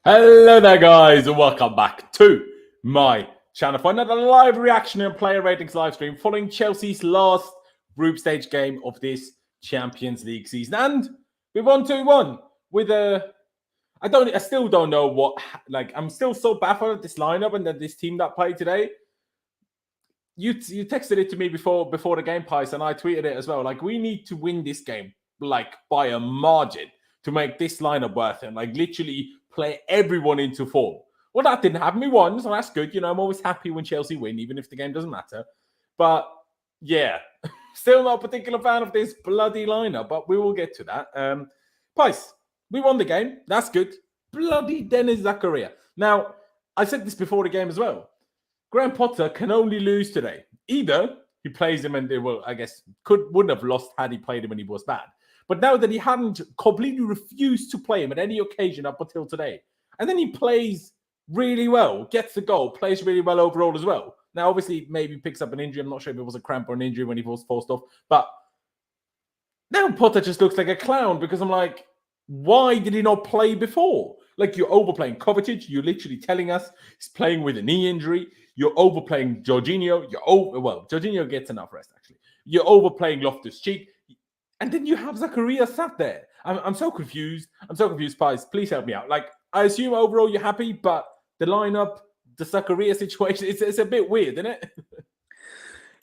Hello there, guys, and welcome back to my channel for another live reaction and player ratings live stream following Chelsea's last group stage game of this Champions League season. And we won 2-1 with I still don't know what, I'm still so baffled at this lineup and that this team that played today. You texted it to me before the game, Pice, and I tweeted it as well. We need to win this game, by a margin to make this lineup worth it. Literally play everyone into form. Well, that didn't happen. We won, so that's good. I'm always happy when Chelsea win, even if the game doesn't matter. But, yeah, still not a particular fan of this bloody lineup, but we will get to that. Pice, we won the game. That's good. Bloody Dennis Zakaria. Now, I said this before the game as well. Graham Potter can only lose today. Either he plays him and they will, I guess, wouldn't have lost had he played him when he was bad. But now that he hadn't completely refused to play him at any occasion up until today, and then he plays really well, gets the goal, plays really well overall as well. Now, obviously, maybe picks up an injury. I'm not sure if it was a cramp or an injury when he was forced off. But now Potter just looks like a clown because I'm like, why did he not play before? You're overplaying Kovacic. You're literally telling us he's playing with a knee injury. You're overplaying Jorginho. Jorginho gets enough rest, actually. You're overplaying Loftus-Cheek. And then you have Zakaria sat there. I'm so confused. I'm so confused, Pies. Please help me out. I assume overall you're happy, but the lineup, the Zakaria situation, it's a bit weird, isn't it?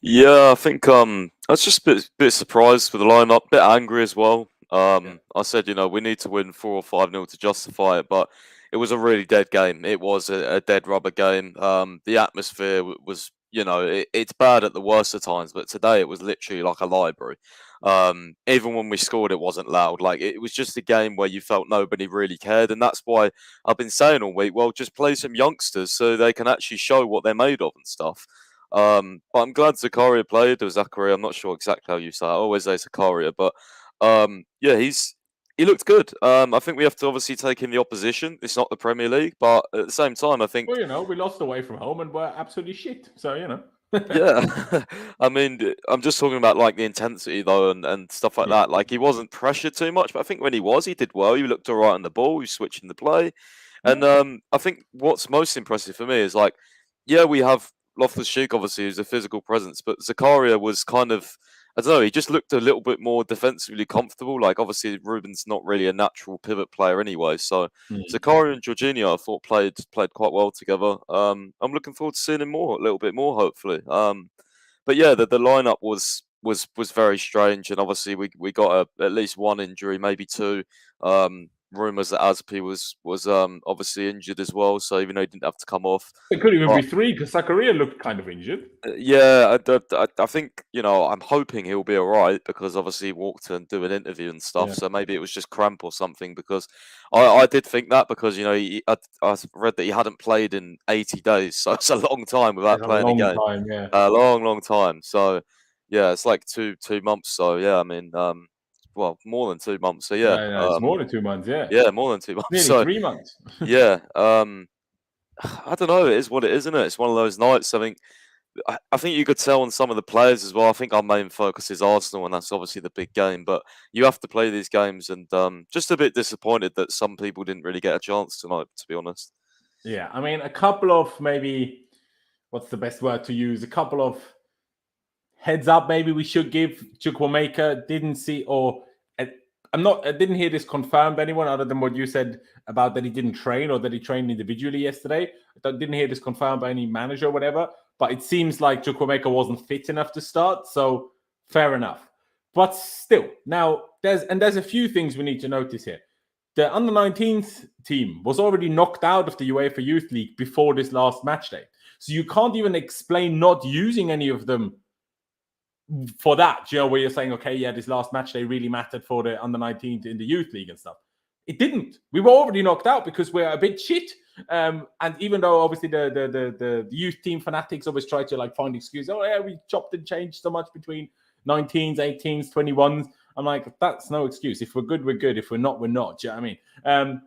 Yeah, I think I was just a bit surprised with the lineup, a bit angry as well. I said, we need to win 4 or 5-0 to justify it, but it was a really dead game. It was a dead rubber game. The atmosphere was, it's bad at the worst of times, but today it was literally like a library. Even when we scored, it wasn't loud. It was just a game where you felt nobody really cared, and that's why I've been saying all week, well, just play some youngsters so they can actually show what they're made of and stuff. But I'm glad Zakaria played. Or Zakaria, I'm not sure exactly how you say it. I always say Zakaria, but yeah, he looked good. I think we have to obviously take in the opposition. It's not the Premier League, but at the same time, I think... Well, we lost away from home and we're absolutely shit. So, Yeah, I mean, I'm just talking about the intensity though and stuff like that. He wasn't pressured too much, but I think when he was, he did well. He looked all right on the ball. He was switching the play, and I think what's most impressive for me is we have Loftus-Cheek obviously who's a physical presence, but Zakaria was kind of, I don't know, he just looked a little bit more defensively comfortable. Obviously, Ruben's not really a natural pivot player anyway. So, Zakaria and Jorginho, I thought, played quite well together. I'm looking forward to seeing him a little bit more, hopefully. But yeah, the lineup was very strange. And obviously, we got at least one injury, maybe two. Rumours that Azpi was obviously injured as well, so even though he didn't have to come off, it could even be 3 because Zakaria looked kind of injured. Yeah, I think I'm hoping he'll be all right because obviously he walked and do an interview and stuff. So maybe it was just cramp or something because I did think that because I read that he hadn't played in 80 days, so it's a long time without playing a game. A long time. So yeah, it's like two months. So yeah, I mean. Well, more than 2 months. So yeah, it's more than 2 months. Yeah, more than 2 months. Nearly so, 3 months. Yeah. I don't know. It is what it is, isn't it? It's one of those nights. I think you could tell on some of the players as well. I think our main focus is Arsenal, and that's obviously the big game. But you have to play these games, and just a bit disappointed that some people didn't really get a chance tonight, to be honest. Yeah, I mean, a couple of maybe, what's the best word to use? A couple of heads up maybe we should give. Chukwuemeka didn't see, or I didn't hear this confirmed by anyone other than what you said about that he didn't train or that he trained individually yesterday. I didn't hear this confirmed by any manager or whatever, but it seems like Chukwuemeka wasn't fit enough to start, so fair enough. But still, now there's a few things we need to notice here. The under-19s team was already knocked out of the UEFA Youth League before this last match day. So you can't even explain not using any of them for that, where you're saying, okay, yeah, this last match day really mattered for the under-19 in the youth league and stuff. It didn't. We were already knocked out because we're a bit shit. And even though obviously the youth team fanatics always try to find excuses, oh yeah, we chopped and changed so much between 19s, 18s, 21s. I'm like, that's no excuse. If we're good, we're good. If we're not, we're not. Do you know what I mean?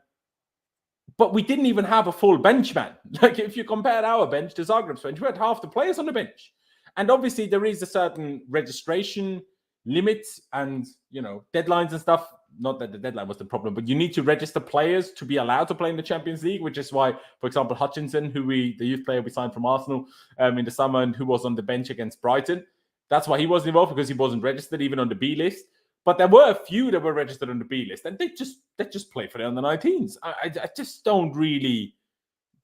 But we didn't even have a full bench, man. If you compare our bench to Zagreb's bench, we had half the players on the bench. And obviously there is a certain registration limit and, deadlines and stuff not that the deadline was the problem, but you need to register players to be allowed to play in the Champions League, which is why, for example, Hutchinson, the youth player we signed from Arsenal in the summer and who was on the bench against Brighton, that's why he wasn't involved, because he wasn't registered even on the B list. But there were a few that were registered on the B list, and they just play for the under-19s. I just don't really...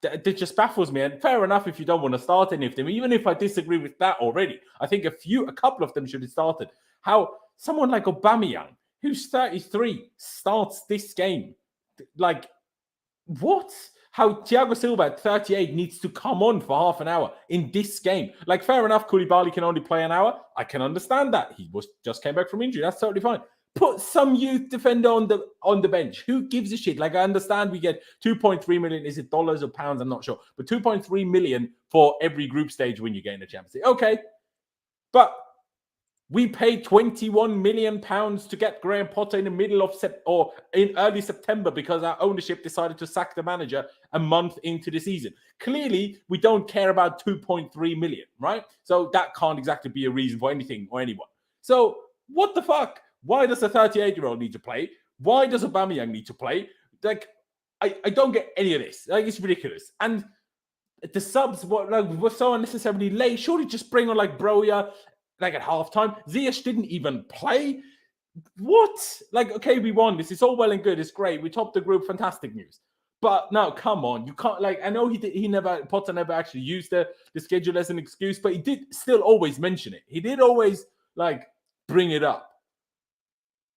It just baffles me. And fair enough if you don't want to start any of them, even if I disagree with that already. I think a couple of them should have started. How someone like Aubameyang, who's 33, starts this game. Like, what? How Thiago Silva at 38 needs to come on for half an hour in this game. Like, fair enough, Koulibaly can only play an hour. I can understand that. He just came back from injury. That's totally fine. Put some youth defender on the bench. Who gives a shit? Like, I understand we get 2.3 million. Is it dollars or pounds? I'm not sure. But 2.3 million for every group stage when you get in the Champions League. Okay. But we paid 21 million pounds to get Graham Potter in the middle of in early September because our ownership decided to sack the manager a month into the season. Clearly, we don't care about 2.3 million, right? So that can't exactly be a reason for anything or anyone. So what the fuck? Why does a 38-year-old need to play? Why does Aubameyang need to play? Like, I don't get any of this. Like, it's ridiculous. And the subs were so unnecessarily late. Surely just bring on like Broja, like at halftime. Ziyech didn't even play. What? Like, okay, we won this. It's all well and good. It's great. We topped the group. Fantastic news. But no, come on. You can't, like, I know Potter never actually used the schedule as an excuse, but he did still always mention it. He did always like bring it up.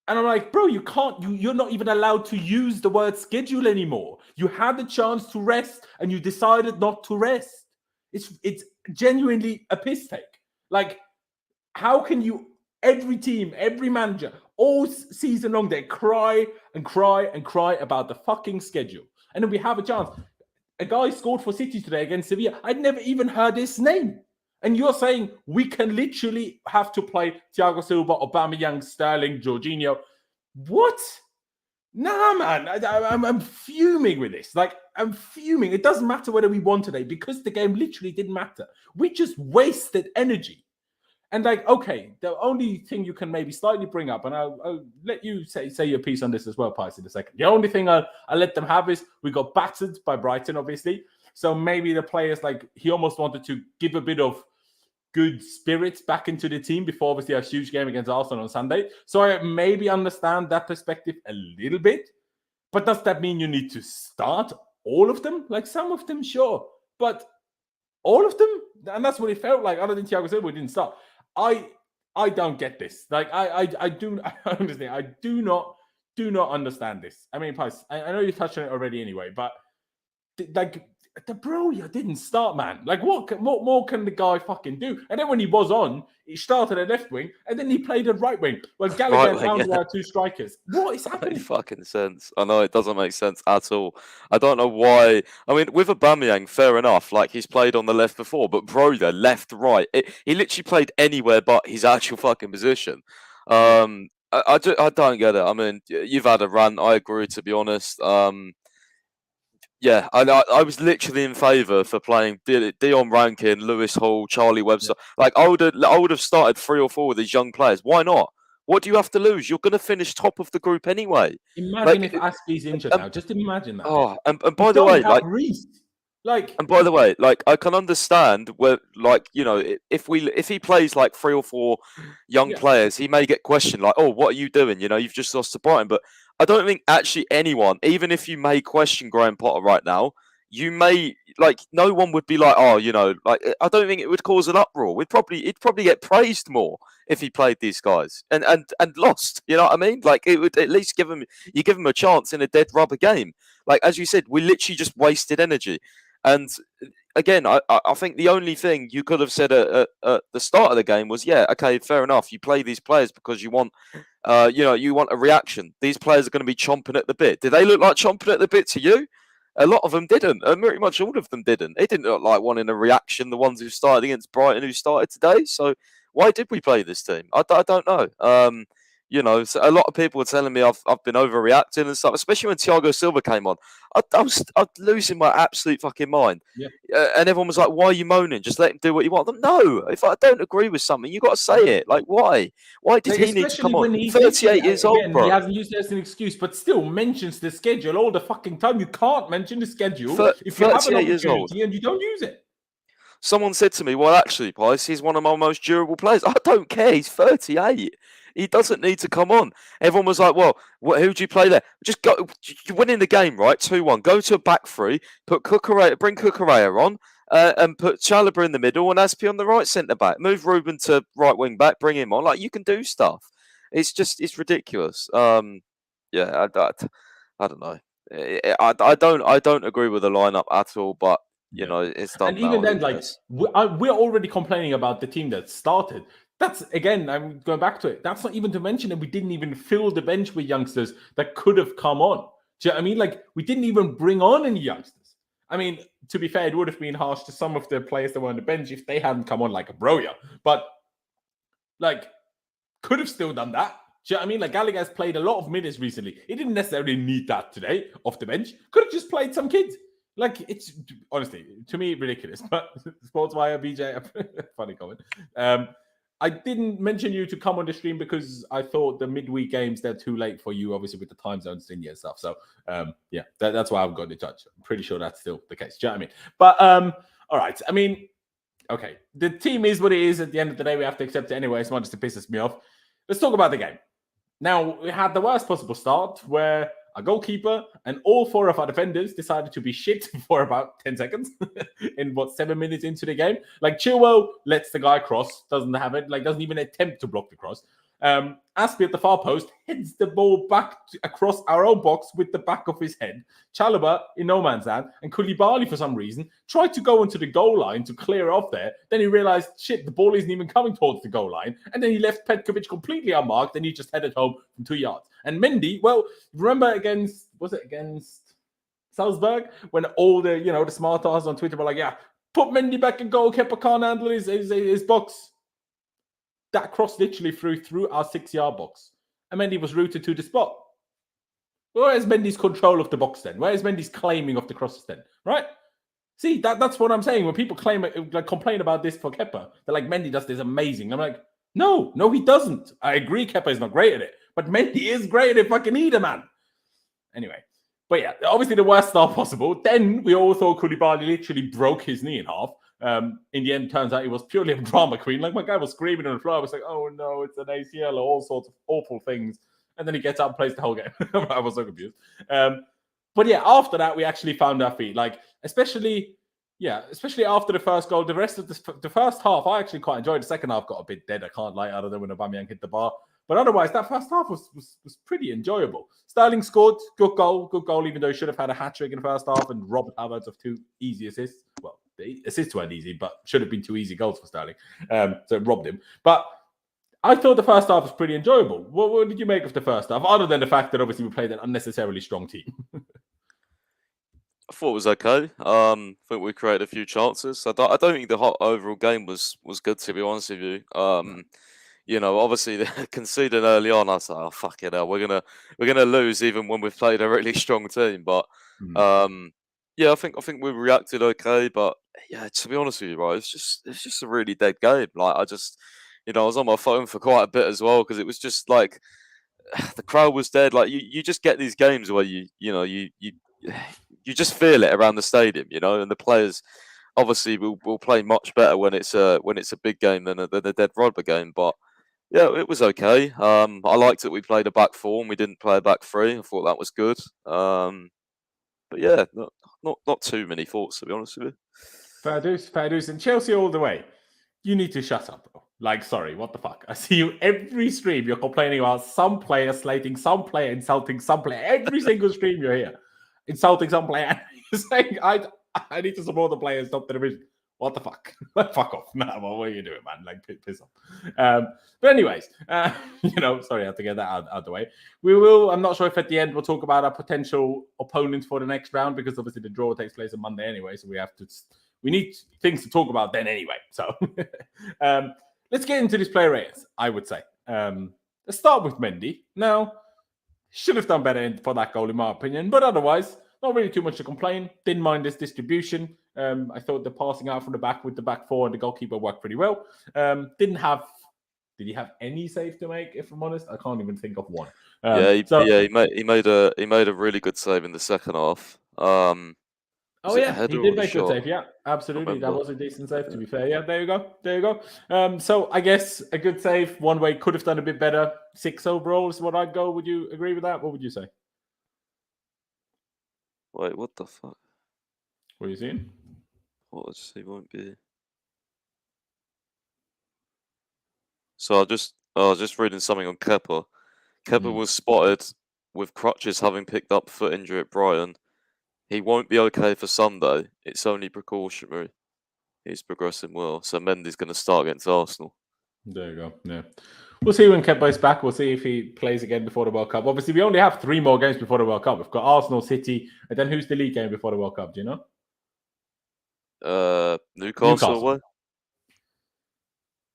And I'm like, bro, you're not even allowed to use the word schedule anymore. You had the chance to rest and you decided not to rest. It's genuinely a piss take. Like, how can you, every team, every manager, all season long, they cry and cry and cry about the fucking schedule. And then we have a chance. A guy scored for City today against Sevilla. I'd never even heard his name. And you're saying we can literally have to play Thiago Silva, Aubameyang, Sterling, Jorginho. What? Nah, man. I'm fuming with this. Like, I'm fuming. It doesn't matter whether we won today because the game literally didn't matter. We just wasted energy. And like, okay, the only thing you can maybe slightly bring up, and I'll let you say your piece on this as well, Pies, in a second. The only thing I'll let them have is we got battered by Brighton, obviously. So maybe the players, like, he almost wanted to give a bit of good spirits back into the team before obviously a huge game against Arsenal on Sunday. So I maybe understand that perspective a little bit. But does that mean you need to start all of them? Like, some of them, sure. But all of them? And that's what it felt like. Other than Thiago Silva, we didn't start. I don't get this. Like, I do not understand this. I mean, Pies, I know you touched on it already anyway, but like, the Broja didn't start, man. Like, what more can the guy fucking do? And then when he was on, he started at left wing, and then he played at right wing. Well, Gallagher found our two strikers. What is happening? Makes fucking sense. I know it doesn't make sense at all. I don't know why. I mean, with Aubameyang, fair enough. Like, he's played on the left before, but Broja, left, right. He literally played anywhere but his actual fucking position. I don't get it. I mean, you've had a rant. I agree, to be honest. Yeah, I was literally in favour for playing Dion Rankin, Lewis Hall, Charlie Webster. Yeah. Like, I would have started 3 or 4 of these young players. Why not? What do you have to lose? You're going to finish top of the group anyway. Imagine if Aspie's injured now. Just imagine that. Oh, and by the way, like, Reece. Like, and by the way, like, I can understand where, like, you know, if he plays like 3 or 4 young players, he may get questioned, like, oh, what are you doing? You know, you've just lost to Brighton. But I don't think actually anyone, even if you may question Graham Potter right now, you may, like, no one would be like, oh, you know, like, I don't think it would cause an uproar. He'd probably get praised more if he played these guys and lost. You know what I mean? Like, it would at least give him a chance in a dead rubber game. Like, as you said, we literally just wasted energy. And again, I think the only thing you could have said at the start of the game was, yeah, okay, fair enough. You play these players because you want, you want a reaction. These players are going to be chomping at the bit. Did they look like chomping at the bit to you? A lot of them didn't. Pretty much all of them didn't. They didn't look like wanting a reaction. The ones who started against Brighton, who started today. So why did we play this team? I don't know. You know, so a lot of people were telling me I've been overreacting and stuff, especially when Thiago Silva came on. I was losing my absolute fucking mind. Yeah. And everyone was like, "Why are you moaning? Just let him do what you want." No, if I don't agree with something, you got to say it. Like, why? Why did he need to come on? 38 years old, bro. He hasn't used it as an excuse, but still mentions the schedule all the fucking time. You can't mention the schedule if you have an opportunity and you don't use it. Someone said to me, "Well, actually, Price, he's one of my most durable players." I don't care. He's 38. He doesn't need to come on. Everyone was like, "Well, who do you play there? Just go. You're winning the game, right? 2-1. Go to a back three. Bring Cucurella on, and put Chalobah in the middle and Aspi on the right centre back. Move Ruben to right wing back. Bring him on. Like, you can do stuff. It's ridiculous. I don't know. I don't agree with the lineup at all. But you know, it's done. And even then, like we're already complaining about the team that started. That's, again, I'm going back to it. That's not even to mention that we didn't even fill the bench with youngsters that could have come on. Do you know what I mean? Like, we didn't even bring on any youngsters. I mean, to be fair, it would have been harsh to some of the players that were on the bench if they hadn't come on, like a Broja. But, like, could have still done that. Do you know what I mean? Like, Gallagher has played a lot of minutes recently. He didn't necessarily need that today off the bench. Could have just played some kids. Like, it's, honestly, to me, ridiculous. But Sports Wire, BJ, funny comment. I didn't mention you to come on the stream because I thought the midweek games, they're too late for you, obviously, with the time zones in and stuff. So, yeah, that's why I've got in touch. I'm pretty sure that's still the case. Do you know what I mean? But, all right. I mean, okay. The team is what it is. At the end of the day, we have to accept it anyway, as much as it pisses me off. Let's talk about the game. Now, we had the worst possible start where a goalkeeper and all four of our defenders decided to be shit for about 10 seconds in 7 minutes into the game. Like, Chilwell lets the guy cross, doesn't have it, like doesn't even attempt to block the cross. Aspi at the far post heads the ball back across our own box with the back of his head. Chalobah in no man's land, and Koulibaly, for some reason, tried to go into the goal line to clear off there. Then he realized, shit, the ball isn't even coming towards the goal line. And then he left Petkovic completely unmarked, and he just headed home from 2 yards. And Mendy, well, remember against Salzburg? When all the, the smart arse on Twitter were like, yeah, put Mendy back in goal, Kepa can't handle his box. That cross literally flew through our 6-yard box. And Mendy was routed to the spot. Where's Mendy's control of the box then? Where's Mendy's claiming of the crosses then? Right? See, that's what I'm saying. When people complain about this for Kepa, they're like, Mendy does this amazing. I'm like, no, he doesn't. I agree Kepa is not great at it. But Mendy is great at fucking either, man. Anyway. But yeah, obviously the worst start possible. Then we all thought Koulibaly literally broke his knee in half. In the end, turns out it was purely a drama queen. Like, my guy was screaming on the floor. I was like, oh no, it's an ACL or all sorts of awful things. And then he gets up and plays the whole game. I was so confused. But yeah, after that, we actually found our feet. Like, especially after the first goal. The rest of the first half, I actually quite enjoyed. The second half got a bit dead. I can't lie, other than when Aubameyang hit the bar. But otherwise, that first half was pretty enjoyable. Sterling scored. Good goal, even though he should have had a hat-trick in the first half and robbed Havertz of 2 easy assists. Well, the assists weren't easy, but should have been 2 easy goals for Sterling. So it robbed him. But I thought the first half was pretty enjoyable. What did you make of the first half, other than the fact that obviously we played an unnecessarily strong team? I thought it was okay. I think we created a few chances. I don't think the whole overall game was good, to be honest with you. Obviously conceding early on, I was like, oh, fuck it, we're gonna lose even when we've played a really strong team. But I think we reacted okay. But yeah, to be honest with you, right, it's just a really dead game. Like, I was on my phone for quite a bit as well, because it was just like the crowd was dead. Like, you just get these games where you just feel it around the stadium, and the players obviously will play much better when it's a big game than a dead rubber game. But yeah, it was okay. I liked that we played a back four and we didn't play a back three. I thought that was good. But yeah, not too many thoughts, to be honest with you. Fair dues. And Chelsea all the way. You need to shut up, bro. Like, sorry, what the fuck? I see you every stream. You're complaining about some player slating some player, insulting some player. Every single stream you're here, insulting some player. You're saying, I need to support the players, top the division. What the fuck? Fuck off. Nah, what are you doing, man? Like, piss off. But anyways, sorry, I have to get that out of the way. We will, I'm not sure if at the end we'll talk about our potential opponents for the next round, because obviously the draw takes place on Monday anyway, so we need things to talk about then anyway. So let's get into this player ratings, I would say. Let's start with Mendy. Now, should have done better for that goal, in my opinion, but otherwise, not really too much to complain. Didn't mind this distribution. I thought the passing out from the back with the back four and the goalkeeper worked pretty well. Did he have any save to make? If I'm honest, I can't even think of one. He made a really good save in the second half. He did make a good save. Yeah, absolutely. That was a decent save, to be fair. Yeah, there you go. So I guess a good save. One way could have done a bit better. 6 overall is what I'd go. Would you agree with that? What would you say? Wait, what the fuck? What are you seeing? What? He won't be. So I was just reading something on Kepa. Kepa was spotted with crutches, having picked up foot injury at Brighton. He won't be okay for Sunday. It's only precautionary. He's progressing well. So Mendy's going to start against Arsenal. There you go. Yeah. We'll see when Kepa's back. We'll see if he plays again before the World Cup. Obviously, we only have 3 more games before the World Cup. We've got Arsenal, City, and then who's the league game before the World Cup? Do you know? Newcastle away.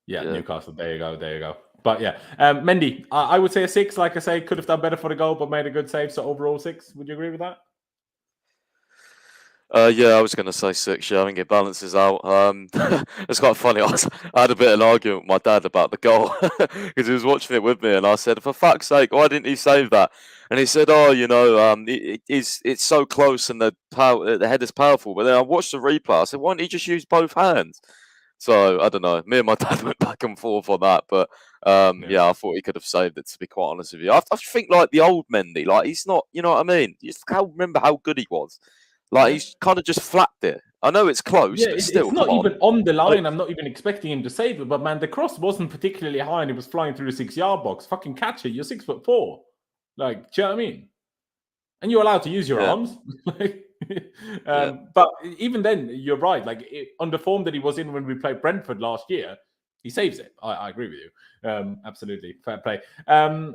Yeah, Newcastle. There you go. But yeah, Mendy, I would say a 6. Like I say, could have done better for the goal, but made a good save. So overall 6. Would you agree with that? Yeah, I was going to say 6. Yeah, I think it balances out. It's quite funny. I had a bit of an argument with my dad about the goal because he was watching it with me, and I said, "For fuck's sake, why didn't he save that?" And he said, "Oh, it's so close, and the head is powerful." But then I watched the replay. I said, "Why don't he just use both hands?" So I don't know. Me and my dad went back and forth on that, but I thought he could have saved it. To be quite honest with you, I think like the old Mendy, like he's not. You know what I mean? Remember how good he was. Like, he's kind of just flapped it. I know it's close, but still, it's not even on the line. I'm not even expecting him to save it. But, man, the cross wasn't particularly high and it was flying through the 6-yard box. Fucking catch it. You're 6'4". Like, do you know what I mean? And you're allowed to use your arms. But even then, you're right. Like, on the form that he was in when we played Brentford last year, he saves it. I agree with you. Absolutely. Fair play.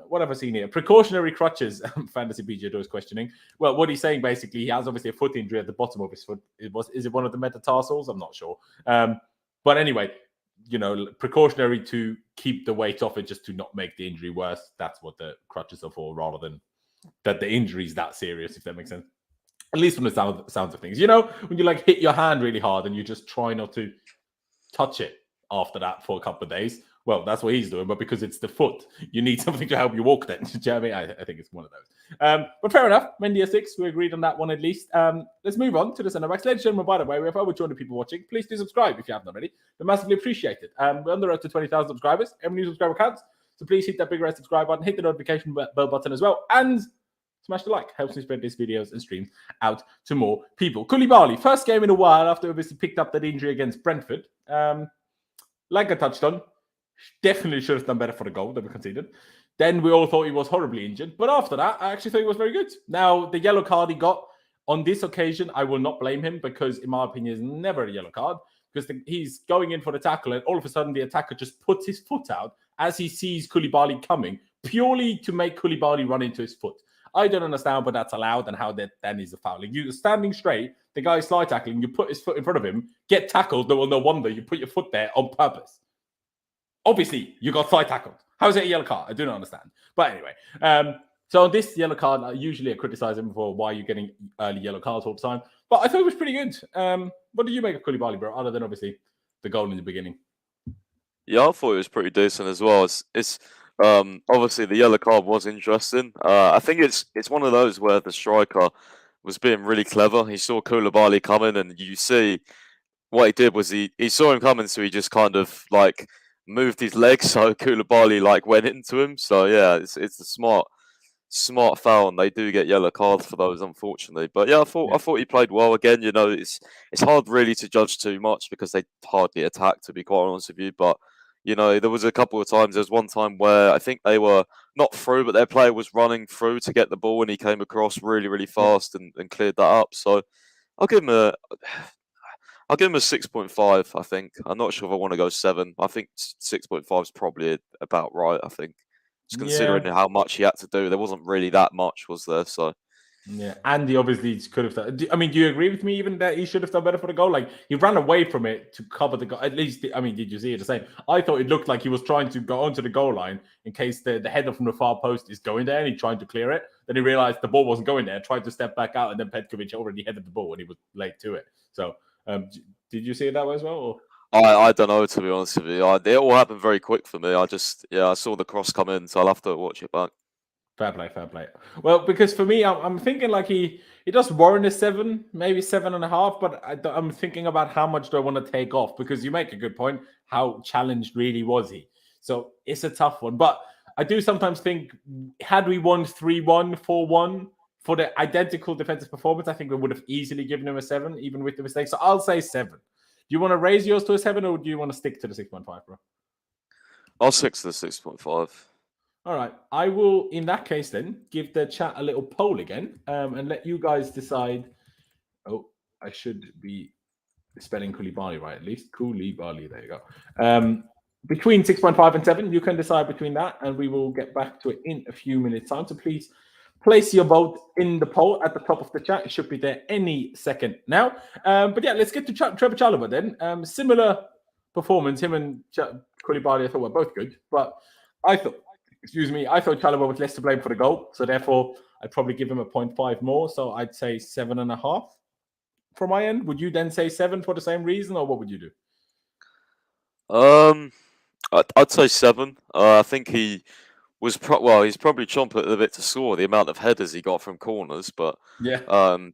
What have I seen here? Precautionary crutches. Fantasy PG is questioning. Well, what he's saying basically, he has obviously a foot injury at the bottom of his foot. Is it one of the metatarsals? I'm not sure. But anyway, precautionary to keep the weight off it, just to not make the injury worse. That's what the crutches are for, rather than that the injury is that serious, if that makes sense. At least from the sounds of things. When you like hit your hand really hard and you just try not to touch it after that for a couple of days. Well, that's what he's doing, but because it's the foot, you need something to help you walk then. Do you know what I mean? I think it's one of those. But fair enough. Mendy a 6. We agreed on that one at least. Let's move on to the centre backs. Ladies and gentlemen, by the way, we have over 200 people watching. Please do subscribe if you haven't already. They're massively appreciated. We're on the road to 20,000 subscribers. Every new subscriber counts. So please hit that big red subscribe button, hit the notification bell button as well, and smash the like. Helps me spread these videos and streams out to more people. Koulibaly, first game in a while after obviously picked up that injury against Brentford. Like I touched on, definitely should have done better for the goal that we conceded. Then we all thought he was horribly injured. But after that, I actually thought he was very good. Now, the yellow card he got on this occasion, I will not blame him because, in my opinion, it's never a yellow card because he's going in for the tackle and all of a sudden the attacker just puts his foot out as he sees Koulibaly coming, purely to make Koulibaly run into his foot. I don't understand, but that's allowed and how that then is a foul. Like you're standing straight, the guy is slide tackling, you put his foot in front of him, get tackled, no wonder you put your foot there on purpose. Obviously, you got slide tackled. How is it a yellow card? I do not understand. But anyway, so on this yellow card, usually I criticize him for why you're getting early yellow cards all the time. But I thought it was pretty good. What did you make of Koulibaly, bro, other than obviously the goal in the beginning? Yeah, I thought it was pretty decent as well. It's obviously the yellow card was interesting. I think it's one of those where the striker was being really clever. He saw Koulibaly coming, and you see what he did was he saw him coming, so he just kind of like moved his legs so Koulibaly like went into him. So yeah, it's a smart foul, and they do get yellow cards for those, unfortunately. But yeah, I thought he played well again. It's hard really to judge too much because they hardly attacked, to be quite honest with you. But there was a couple of times. There was one time where I think they were not through, but their player was running through to get the ball, and he came across really, really fast and cleared that up. So I'll give him a 6.5. I think. I'm not sure if I want to go 7. I think 6.5 is probably about right. I think, just considering how much he had to do, there wasn't really that much, was there? So Yeah, Andy obviously could have done. I mean, do you agree with me even that he should have done better for the goal? Like, he ran away from it to cover the goal. At least, I mean, did you see it the same? I thought it looked like he was trying to go onto the goal line in case the header from the far post is going there and he's trying to clear it. Then he realized the ball wasn't going there, tried to step back out, and then Petkovic already headed the ball and he was late to it. So, did you see it that way as well? Or? I don't know, to be honest with you. It all happened very quick for me. I saw the cross come in, so I'll have to watch it back. Fair play, fair play. Well, because for me, I'm thinking like he does warrant a 7, maybe 7.5, but I'm thinking about how much do I want to take off, because you make a good point. How challenged really was he? So it's a tough one. But I do sometimes think, had we won 3-1, 4-1 for the identical defensive performance, I think we would have easily given him a 7, even with the mistakes. So I'll say 7. Do you want to raise yours to a 7, or do you want to stick to the 6.5, bro? I'll stick to the 6.5. All right. I will, in that case, then give the chat a little poll again, and let you guys decide. Oh, I should be spelling Koulibaly right, at least. Koulibaly, there you go. Between 6.5 and 7, you can decide between that, and we will get back to it in a few minutes' time. So please place your vote in the poll at the top of the chat. It should be there any second now. But yeah, let's get to Trevor Chalobah then. Similar performance. Him and Koulibaly, I thought, were both good, but I thought Chalobah was less to blame for the goal. So therefore, I'd probably give him a 0.5 more. So I'd say 7.5 from my end. Would you then say 7 for the same reason, or what would you do? I'd say 7. I think he was he's probably chomping at the bit to score, the amount of headers he got from corners. But I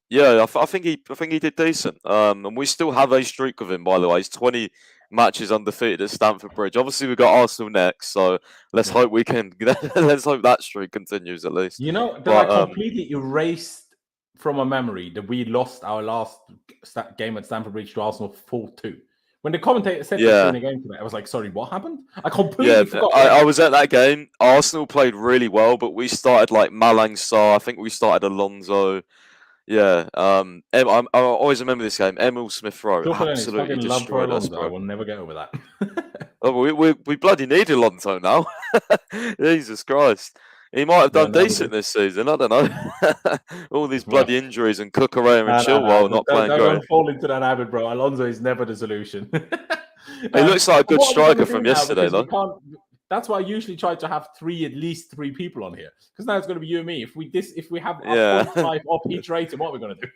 think he did decent. And we still have a streak with him, by the way. He's 20 matches undefeated at Stamford Bridge. Obviously, we've got Arsenal next, so let's hope we can. Let's hope that streak continues at least. You know, that I completely erased from my memory that we lost our last game at Stamford Bridge to Arsenal 4-2. When the commentator said this in the game today, I was like, sorry, what happened? I completely forgot. I was at that game. Arsenal played really well, but we started like Malang Sarr. I think we started Alonso. Yeah. I always remember this game. Emil Smith Rowe absolutely destroyed us, bro. I will never get over that. We bloody need Alonso now. Jesus Christ. He might have done decent this season. I don't know. All these bloody injuries and Cucurella and Chilwell not playing great. Don't fall into that habit, bro. Alonso is never the solution. He looks like a good striker from yesterday, though. That's why I usually try to have at least three people on here, because now it's going to be you and me. If we have 0.5 off each rating, what are we going to do?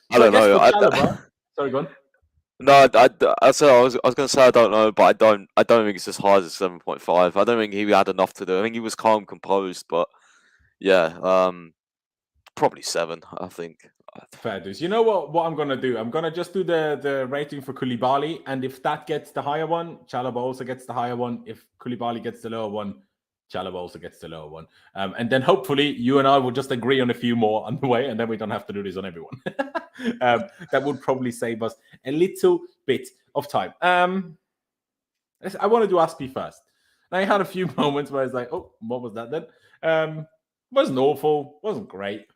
I don't know. Sorry, go on. No, I was going to say I don't know, but I don't think it's as high as 7.5. I don't think he had enough to do. I think he was calm, composed, but yeah, probably 7. I think. Fair dues. You know what I'm going to do? I'm going to just do the rating for Koulibaly, and if that gets the higher one, Chalobah also gets the higher one. If Koulibaly gets the lower one, Chalobah also gets the lower one. And then hopefully you and I will just agree on a few more on the way, and then we don't have to do this on everyone. That would probably save us a little bit of time. I wanted to ask you first. And I had a few moments where I was like, oh, what was that then? Wasn't awful, wasn't great.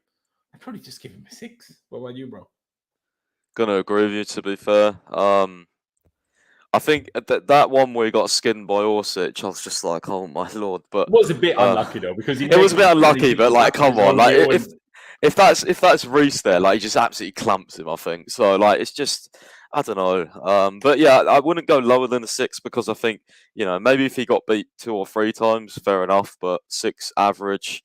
I'd probably just give him a 6. What about you, bro? Gonna agree with you, to be fair. I think that one where he got skinned by Orsic, I was just like, oh my lord. But it was a bit unlucky though, because it was a bit unlucky. But like, come on, like if that's Reece there, like he just absolutely clamps him. I think so. Like it's just, I don't know. But yeah, I wouldn't go lower than a 6, because I think, maybe if he got beat 2 or 3 times, fair enough. But 6 average,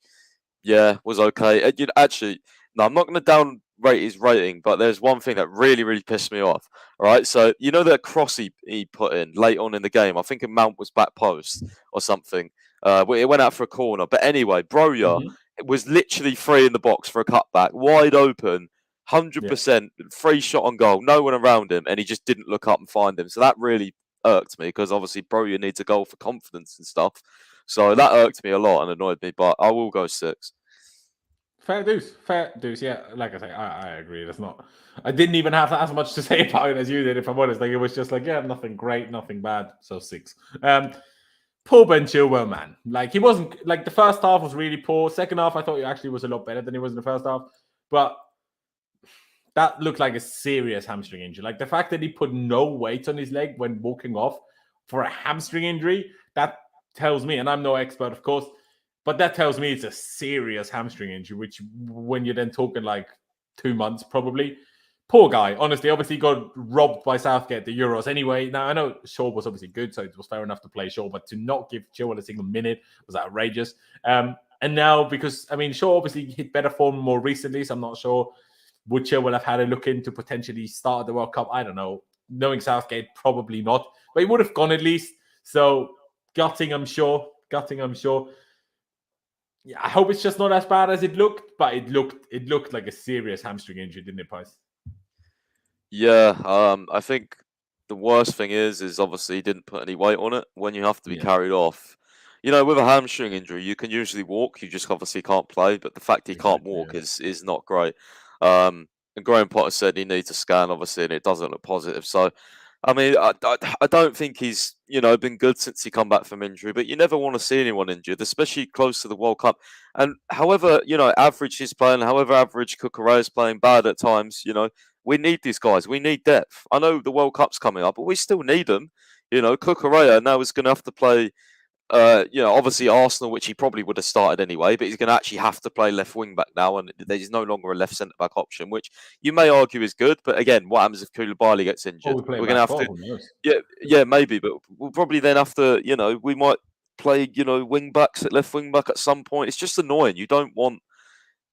yeah, was okay. Actually, no, I'm not going to downrate his rating, but there's one thing that really, really pissed me off. All right, so that cross he put in late on in the game, I think Mount was back post or something. It went out for a corner. But anyway, Broja was literally free in the box for a cutback, wide open, 100%, free shot on goal, no one around him, and he just didn't look up and find him. So that really irked me, because obviously Broja needs a goal for confidence and stuff. So that irked me a lot and annoyed me, but I will go 6. Fair dues. Yeah, like I say, I agree. That's not. I didn't even have as much to say about it as you did, if I'm honest. Like it was just like, yeah, nothing great, nothing bad. So 6. Poor Ben Chilwell, man. Like he wasn't, like the first half was really poor. Second half, I thought he actually was a lot better than he was in the first half. But that looked like a serious hamstring injury. Like the fact that he put no weight on his leg when walking off for a hamstring injury, that tells me, and I'm no expert, of course, But that tells me it's a serious hamstring injury, which when you're then talking like 2 months, probably. Poor guy, honestly. Obviously, got robbed by Southgate at the Euros anyway. Now, I know Shaw was obviously good, so it was fair enough to play Shaw, but to not give Chilwell a single minute was outrageous. And now, because, I mean, Shaw obviously hit better form more recently, so I'm not sure would Chilwell have had a look into potentially start the World Cup. I don't know. Knowing Southgate, probably not, but he would have gone at least. So, gutting, I'm sure. Yeah, I hope it's just not as bad as it looked, but it looked like a serious hamstring injury, didn't it, Price? Yeah, I think the worst thing is obviously he didn't put any weight on it. When you have to be carried off, with a hamstring injury, you can usually walk. You just obviously can't play. But the fact he can't walk is not great. And Graham Potter said he needs a scan, obviously, and it doesn't look positive. So, I mean, I don't think he's been good since he come back from injury. But you never want to see anyone injured, especially close to the World Cup. And however average he's playing, however average Cucurella is playing, bad at times, we need these guys. We need depth. I know the World Cup's coming up, but we still need them. Cucurella now is going to have to play, obviously Arsenal, which he probably would have started anyway, but he's going to actually have to play left wing back now, and there's no longer a left centre back option, which you may argue is good. But again, what happens if Koulibaly gets injured? We're going to have to, yeah, maybe, but we'll probably then have to, we might play, wing backs at left wing back at some point. It's just annoying. You don't want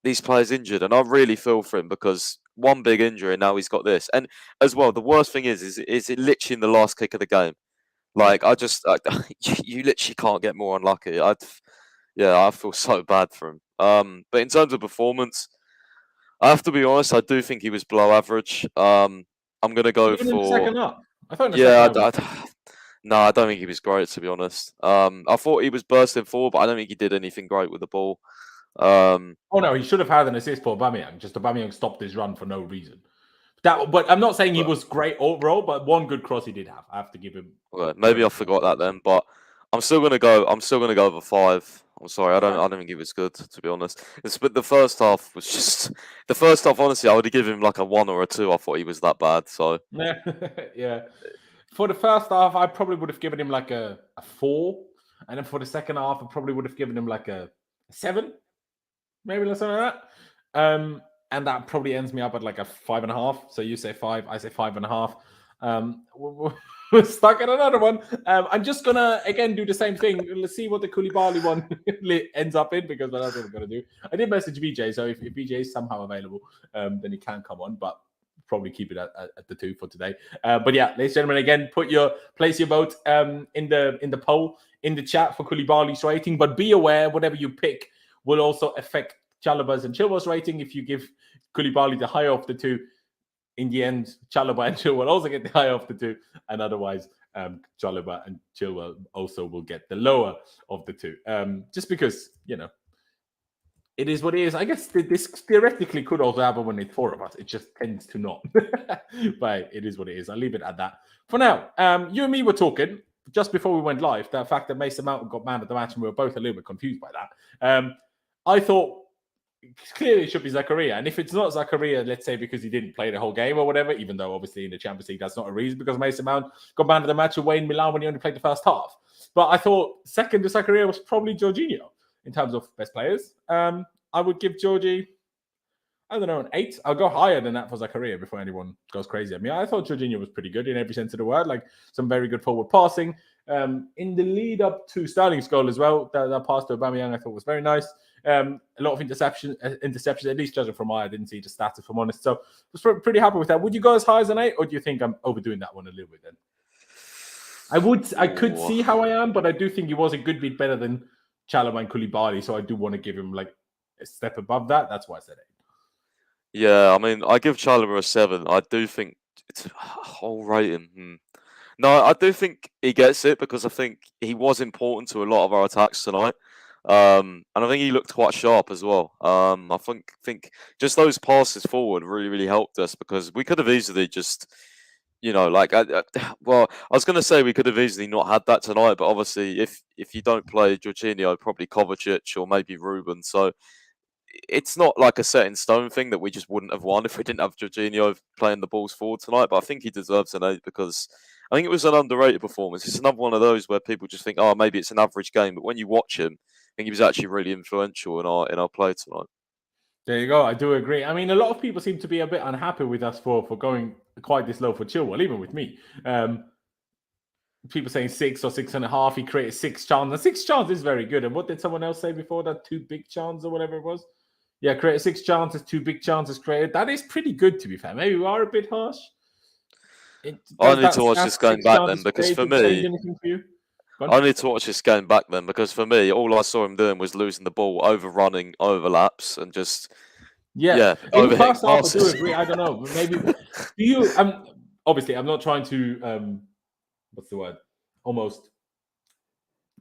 these players injured, and I really feel for him because one big injury and now he's got this. And as well, the worst thing is it literally in the last kick of the game. Like you literally can't get more unlucky. I feel so bad for him. But in terms of performance, I have to be honest. I do think he was below average. I'm gonna go for second up. I thought. No, I don't think he was great, to be honest. I thought he was bursting forward, but I don't think he did anything great with the ball. No, he should have had an assist for Aubameyang. Just Aubameyang stopped his run for no reason. But I'm not saying he was great overall, but one good cross he did have. I have to give him. Well, maybe I forgot that then, but I'm still gonna go over 5. I'm sorry, I don't think he was good, to be honest. But the first half was just honestly, I would have given him like a 1 or a 2. I thought he was that bad. So yeah. For the first half, I probably would have given him like a 4, and then for the second half, I probably would have given him like a 7, maybe something like that. And that probably ends me up at like a 5.5. So you say 5, I say 5.5. We're stuck at another one. I'm just gonna again do the same thing. Let's see what the Koulibaly one ends up in, because that's what we're gonna do. I did message BJ, so if BJ is somehow available, then he can come on, but probably keep it at the 2 for today. But yeah, ladies and gentlemen, again, place your vote in the poll in the chat for Koulibaly's rating. But be aware, whatever you pick will also affect Chalobah's and Chilwell's rating. If you give Koulibaly the higher of the 2, in the end, Chalobah and Chilwell also get the higher of the 2, and otherwise, Chalobah and Chilwell also will get the lower of the 2. Just because, it is what it is. I guess this theoretically could also happen when it's 4 of us. It just tends to not. But it is what it is. I'll leave it at that. For now, you and me were talking just before we went live, the fact that Mason Mount got man of the match, and we were both a little bit confused by that. I thought clearly it should be Zakaria. And if it's not Zakaria, let's say because he didn't play the whole game or whatever, even though obviously in the Champions League that's not a reason, because Mason Mount got man of the match away in Milan when he only played the first half. But I thought second to Zakaria was probably Jorginho in terms of best players. I would give Georgie, I don't know, an 8. I'll go higher than that for Zakaria before anyone goes crazy at me. I thought Jorginho was pretty good in every sense of the word, like some very good forward passing. In the lead up to Sterling's goal as well, that pass to Aubameyang I thought was very nice. A lot of interceptions, at least judging from I didn't see the stats, if I'm honest. So I was pretty happy with that. Would you go as high as an 8, or do you think I'm overdoing that one a little bit then? I could see how I am, but I do think he was a good bit better than Chalobah and Koulibaly, so I do want to give him like a step above that. That's why I said 8. Yeah, I mean, I give Chalobah a 7. I do think it's a whole rating. No, I do think he gets it, because I think he was important to a lot of our attacks tonight. And I think he looked quite sharp as well. I think just those passes forward really, really helped us, because we could have easily just, I was going to say we could have easily not had that tonight, but obviously if you don't play Jorginho, probably Kovacic or maybe Ruben. So it's not like a set in stone thing that we just wouldn't have won if we didn't have Jorginho playing the balls forward tonight. But I think he deserves an 8, because I think it was an underrated performance. It's another one of those where people just think, oh, maybe it's an average game. But when you watch him, think he was actually really influential in our play tonight. There you go. I do agree. I mean, a lot of people seem to be a bit unhappy with us for going quite this low for Chilwell, even with me. People saying 6 or 6.5. He created 6 chances. And 6 chances is very good. And what did someone else say before that? 2 big chances or whatever it was? Yeah, created 6 chances, 2 big chances created. That is pretty good, to be fair. Maybe we are a bit harsh. I need to watch this game back then, because for me, I need to watch this game back then, because for me, all I saw him doing was losing the ball, overrunning, overlaps, and just in the first half, I do agree. I don't know. Maybe do you? Obviously, I'm not trying to what's the word? Almost.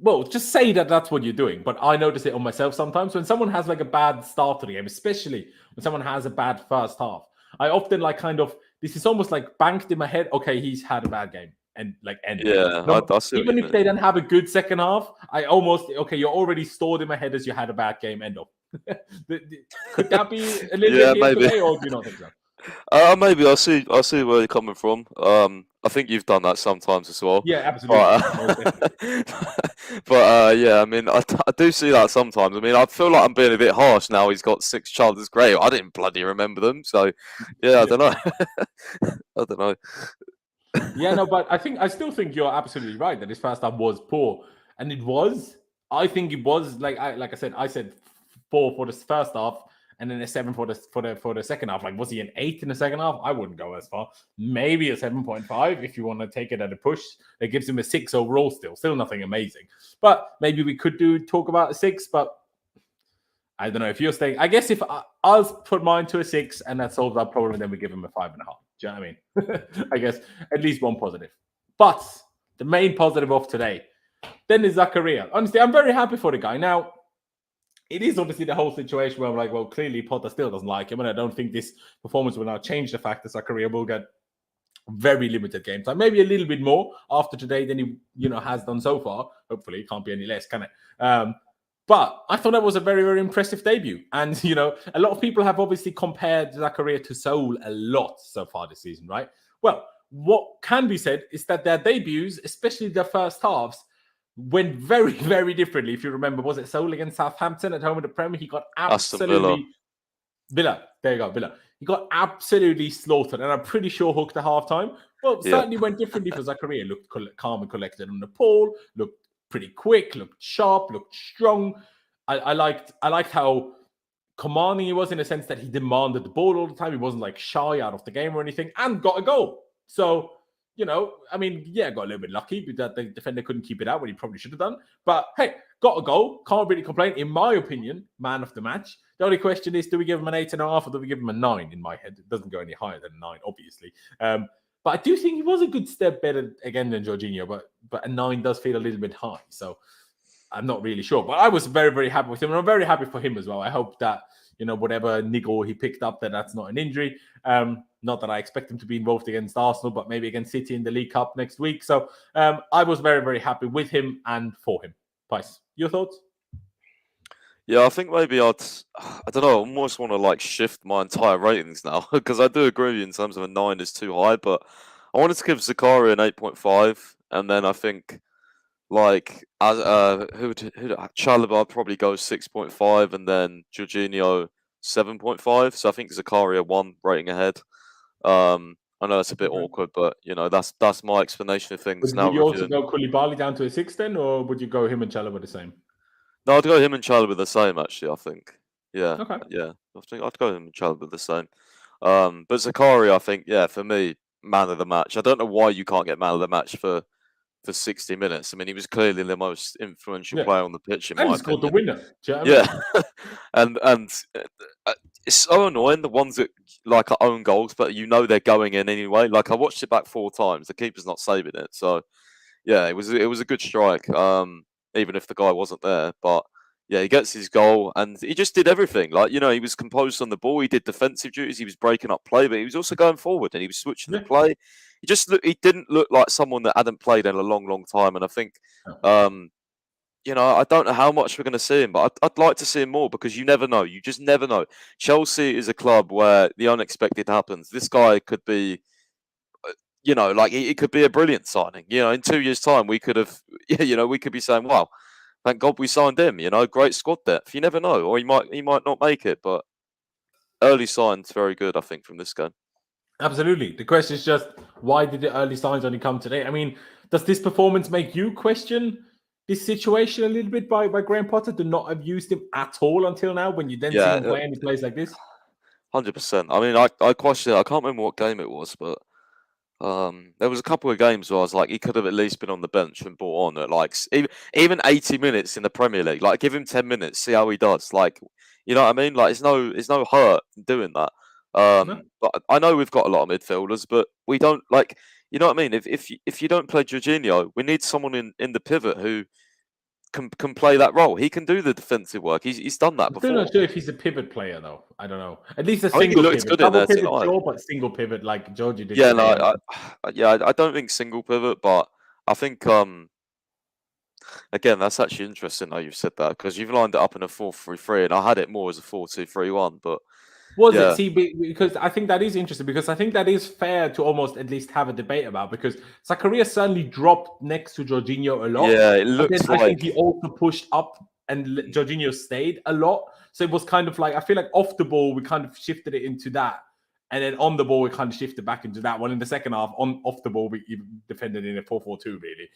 Well, just say that that's what you're doing. But I notice it on myself sometimes when someone has like a bad start to the game, especially when someone has a bad first half. I often like this is almost like banked in my head. Okay, he's had a bad game. And end. Yeah, I see even if they don't have a good second half, I almost you're already stored in my head as you had a bad game. End of. Could that be a little bit maybe. Today, or do you not think so? Maybe I see where you're coming from. I think you've done that sometimes as well. Yeah, absolutely. But yeah, I mean, I do see that sometimes. I mean, I feel like I'm being a bit harsh now. He's got 6 chances. Great. I didn't bloody remember them. So yeah, I don't know. I don't know. Yeah, no, but I still think you're absolutely right that his first half was poor, and it was. I think it was like I said. I said 4 for the first half, and then a 7 for the second half. Like, was he an 8 in the second half? I wouldn't go as far. Maybe a 7.5 if you want to take it at a push. That gives him a 6 overall. Still nothing amazing, but maybe we could talk about a 6. But I don't know if you're staying. I guess if I'll put mine to a 6 and that solves our problem, then we give him a 5.5. Do you know what I mean? I guess at least one positive. But the main positive of today, Dennis Zakaria. Honestly, I'm very happy for the guy. Now, it is obviously the whole situation where I'm like, well, clearly Potter still doesn't like him, and I don't think this performance will now change the fact that Zakaria will get very limited game time, maybe a little bit more after today than he has done so far. Hopefully, it can't be any less, can it? But I thought that was a very, very impressive debut. And, a lot of people have obviously compared Zakaria to Saul a lot so far this season, right? Well, what can be said is that their debuts, especially their first halves, went very, very differently. If you remember, was it Saul against Southampton at home in the Premier? He got absolutely... Villa. There you go, Villa. He got absolutely slaughtered, and I'm pretty sure hooked at halftime. Well, certainly went differently for Zakaria. Looked calm and collected on the ball, looked pretty quick, looked sharp, looked strong. I liked how commanding he was, in a sense that he demanded the ball all the time. He wasn't like shy out of the game or anything, and got a goal. So, got a little bit lucky that the defender couldn't keep it out when he probably should have done. But hey, got a goal. Can't really complain. In my opinion, man of the match. The only question is, do we give him an 8.5 or do we give him a 9? In my head, it doesn't go any higher than 9, obviously. But I do think he was a good step better again than Jorginho, but a 9 does feel a little bit high. So I'm not really sure. But I was very, very happy with him. And I'm very happy for him as well. I hope that, whatever niggle he picked up, that's not an injury. Not that I expect him to be involved against Arsenal, but maybe against City in the League Cup next week. So I was very, very happy with him and for him. Pice, your thoughts? Yeah, I think maybe I don't know, I almost want to shift my entire ratings now, because I do agree with you in terms of a 9 is too high, but I wanted to give Zakaria an 8.5, and then I think Chalobah probably goes 6.5, and then Jorginho 7.5. So I think Zakaria 1 rating ahead. I know that's a bit awkward, but that's my explanation of things. Would you also go Koulibaly down to a 6 then, or would you go him and Chalobah the same? No, I'd go him and Chalobah the same, actually, I think. Yeah. Okay. Yeah. I think I'd go him and Chalobah the same. But Zakaria, I think, for me, man of the match. I don't know why you can't get man of the match for 60 minutes. I mean, he was clearly the most influential player on the pitch, in my opinion. And he scored the winner. Do you know what I mean? and it's so annoying, the ones that are own goals, but they're going in anyway. I watched it back 4 times. The keeper's not saving it. So, yeah, it was a good strike. Even if the guy wasn't there. But yeah, he gets his goal and he just did everything. He was composed on the ball. He did defensive duties. He was breaking up play, but he was also going forward and he was switching the play. He didn't look like someone that hadn't played in a long, long time. And I think, I don't know how much we're going to see him, but I'd like to see him more, because you never know. You just never know. Chelsea is a club where the unexpected happens. This guy could be, it could be a brilliant signing. In 2 years' time, we could have, we could be saying, wow, thank God we signed him. Great squad depth. You never know, or he might not make it. But early signs very good, I think, from this game. Absolutely. The question is just, why did the early signs only come today? I mean, does this performance make you question this situation a little bit by Graham Potter to not have used him at all until now, when you then see him play and he plays like this? 100%. I mean, I questioned it. I can't remember what game it was, but there was a couple of games where I was like, he could have at least been on the bench and brought on at like even 80 minutes in the Premier League. Like, give him 10 minutes, see how he does. Like, you know what I mean? Like, it's no hurt in doing that. No. But I know we've got a lot of midfielders, but we don't, like, you know what I mean? If you don't play Jorginho, we need someone in the pivot who can play that role. He can do the defensive work. He's done that I'm before. still not sure if he's a pivot player, though. I don't know. At least a I think he single looks pivot. good in Double there pivot, tonight. sure, but single pivot like Georgie did. Yeah, today. I don't think single pivot, but I think again, that's actually interesting how you've said that, because you've lined it up in a 4-3-3, and I had it more as a 4-2-3-1. But Was yeah. it? See, because I think that is interesting, because I think that is fair to almost at least have a debate about, because Zakaria certainly dropped next to Jorginho a lot. Yeah, it looks I think he also pushed up and Jorginho stayed a lot. So it was kind of like, I feel like off the ball, we kind of shifted it into that. And then on the ball, we kind of shifted back into that one. In the second half, off the ball, we defended in a 4-4-2, really,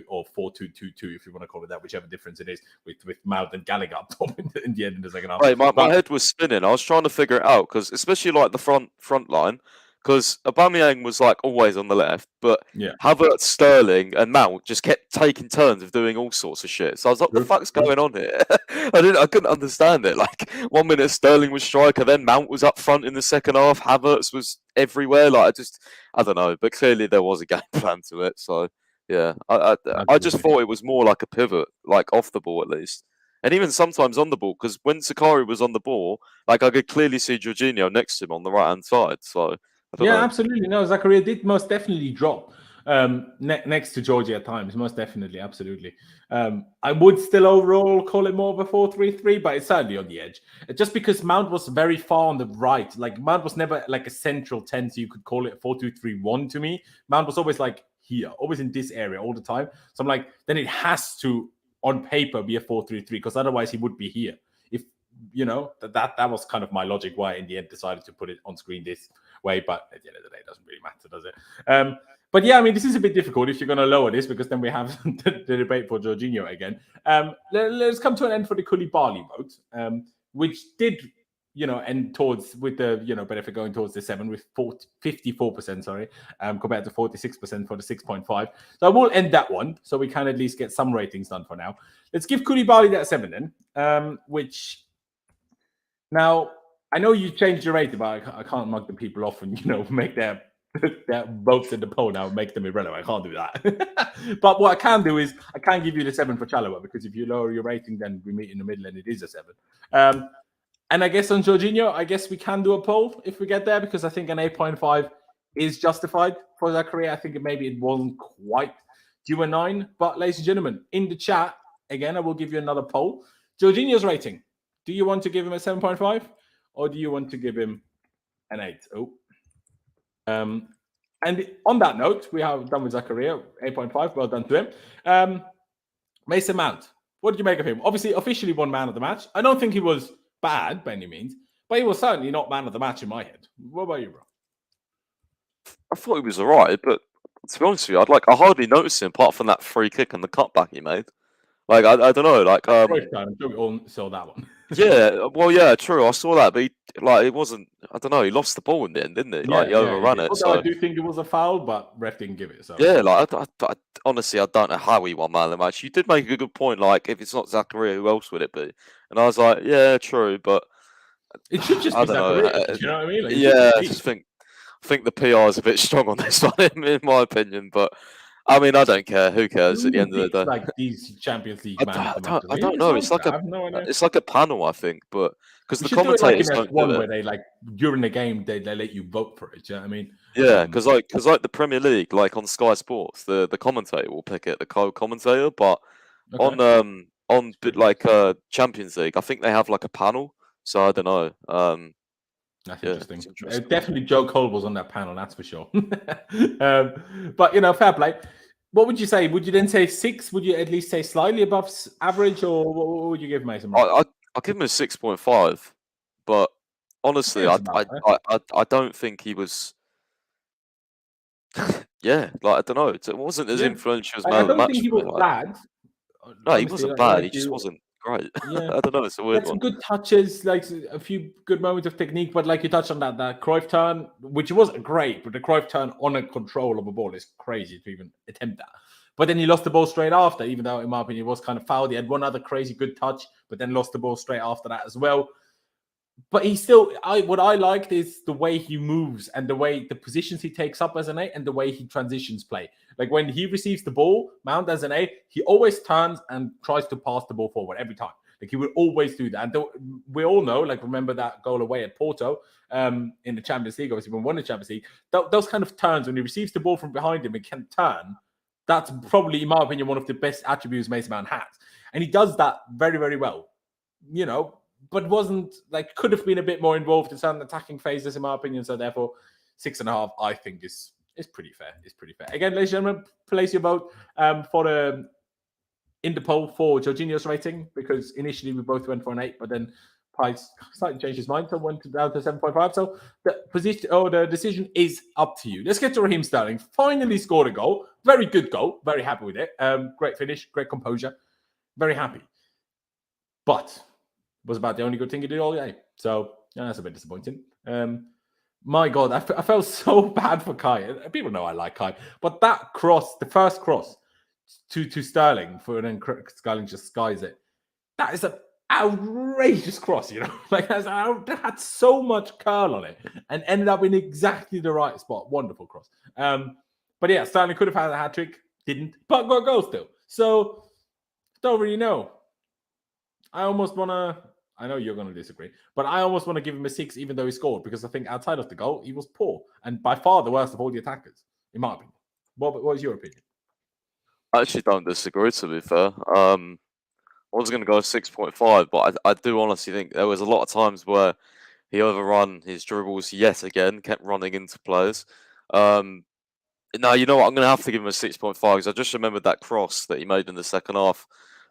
or 4-2-2-2, if you want to call it that, whichever difference it is, with Mount and Gallagher up top in the end of the second half. Right, my head was spinning. I was trying to figure it out, because especially like the front line, because Aubameyang was like always on the left, but Havertz, Sterling, and Mount just kept taking turns of doing all sorts of shit. So I was like, "What the fuck's going on here?" I couldn't understand it. Like, 1 minute Sterling was striker, then Mount was up front in the second half. Havertz was everywhere. Like, I don't know. But clearly there was a game plan to it. So yeah, I just thought it was more like a pivot, like off the ball at least. And even sometimes on the ball, because when Zakaria was on the ball, like, I could clearly see Jorginho next to him on the right hand side. So yeah, absolutely. No, Zakaria did most definitely drop next to Georgie at times. Most definitely, absolutely. I would still overall call it more of a 4-3-3, but it's certainly on the edge. Just because Mount was very far on the right. Like, Mount was never like a central 10, so you could call it a 4-2-3-1 to me. Mount was always like here, always in this area all the time. So I'm like, then it has to, on paper, be a 4-3-3, because otherwise he would be here. If that was kind of my logic why in the end decided to put it on screen this way, but at the end of the day, it doesn't really matter, does it? But yeah, I mean, this is a bit difficult if you're going to lower this, because then we have the debate for Jorginho again. Let's come to an end for the Koulibaly vote, which did, end towards with the, benefit going towards the 7 with 54%, sorry, compared to 46% for the 6.5. So I will end that one, so we can at least get some ratings done for now. Let's give Koulibaly that 7 then, which now I know you changed your rating, but I can't mug the people off and make their votes in the poll now, make them irrelevant. I can't do that. But what I can do is I can give you the 7 for Chalobah, because if you lower your rating, then we meet in the middle and it is a 7. And I guess on Jorginho, I guess we can do a poll if we get there, because I think an 8.5 is justified for Zakaria. I think maybe it wasn't quite due a 9. But ladies and gentlemen, in the chat, again, I will give you another poll. Jorginho's rating. Do you want to give him a 7.5 or do you want to give him an 8? And on that note, we have done with Zakaria, 8.5. Well done to him. Mason Mount, what did you make of him? Obviously, officially won man of the match. I don't think he was bad by any means, but he was certainly not man of the match in my head. What about you, bro? I thought he was all right, but to be honest with you, I hardly noticed him apart from that free kick and the cutback he made. Like, I don't know, like I'm sure we all saw that one. Yeah, well, yeah, true. I saw that, but it wasn't. I don't know. He lost the ball in the end, didn't he? Like, he overran it. So I do think it was a foul, but ref didn't give it. So yeah, like honestly, I don't know how he won man of the match. You did make a good point. Like, if it's not Zakaria, who else would it be? And I was like, yeah, true, but it should just be Zakaria. Do you know what I mean? Like, yeah, I just think the PR is a bit strong on this one, in my opinion. But I mean, I don't care. Who cares at the end of the day? Like these Champions League. I don't know. It's like a panel, I think, but because the commentators don't do it. Where they like during the game they let you vote for it. Do you know what I mean? Yeah, because like the Premier League, like on Sky Sports, the commentator will pick it, the co-commentator, but on like Champions League, I think they have like a panel. So I don't know. That's interesting. Definitely Joe Cole was on that panel, that's for sure. But fair play. What would you say? Would you then say 6? Would you at least say slightly above average, or what would you give Mason Mount? I'll give him a 6.5, but honestly, It's about there. I don't think he was. Yeah, like I don't know. It wasn't as Yeah. influential as I man of the don't match think he for me. was Like, bad. no, he Honestly, wasn't like bad. He just you. wasn't great. Yeah. I don't know. It's a He weird had some one. good touches, like a few good moments of technique, but like you touched on that Cruyff turn, which wasn't great, but the Cruyff turn on a control of a ball is crazy to even attempt that. But then he lost the ball straight after, even though, in my opinion, it was kind of fouled. He had one other crazy good touch, but then lost the ball straight after that as well. But he still, what I liked is the way he moves and the positions he takes up as an 8 and the way he transitions play. Like when he receives the ball, Mount as an 8, he always turns and tries to pass the ball forward every time. Like he will always do that. And we all know, like remember that goal away at Porto in the Champions League, obviously when we won the Champions League, those kind of turns when he receives the ball from behind him and can turn, that's probably, in my opinion, one of the best attributes Mason Mount has. And he does that very, very well. But wasn't like could have been a bit more involved in certain attacking phases, in my opinion. So therefore, 6.5, I think is pretty fair. It's pretty fair. Again, ladies and gentlemen, place your vote in the poll for Jorginho's rating, because initially we both went for an 8, but then Price slightly changed his mind, so went down to 7.5. So the decision is up to you. Let's get to Raheem Sterling. Finally scored a goal. Very good goal. Very happy with it. Great finish, great composure. Very happy. But was about the only good thing he did all day. So that's a bit disappointing. My God, I felt so bad for Kai. People know I like Kai, but that cross, the first cross to Sterling, for then Sterling just skies it. That is an outrageous cross, Like that had so much curl on it and ended up in exactly the right spot. Wonderful cross. But yeah, Sterling could have had a hat trick, didn't, but got a goal still. So don't really know. I almost want to. I know you're going to disagree, but I almost want to give him a 6, even though he scored, because I think outside of the goal, he was poor and by far the worst of all the attackers, in my opinion. What is your opinion? I actually don't disagree, to be fair. I was going to go 6.5, but I do honestly think there was a lot of times where he overrun his dribbles yet again, kept running into players. Now, you know what? I'm going to have to give him a 6.5 because I just remembered that cross that he made in the second half.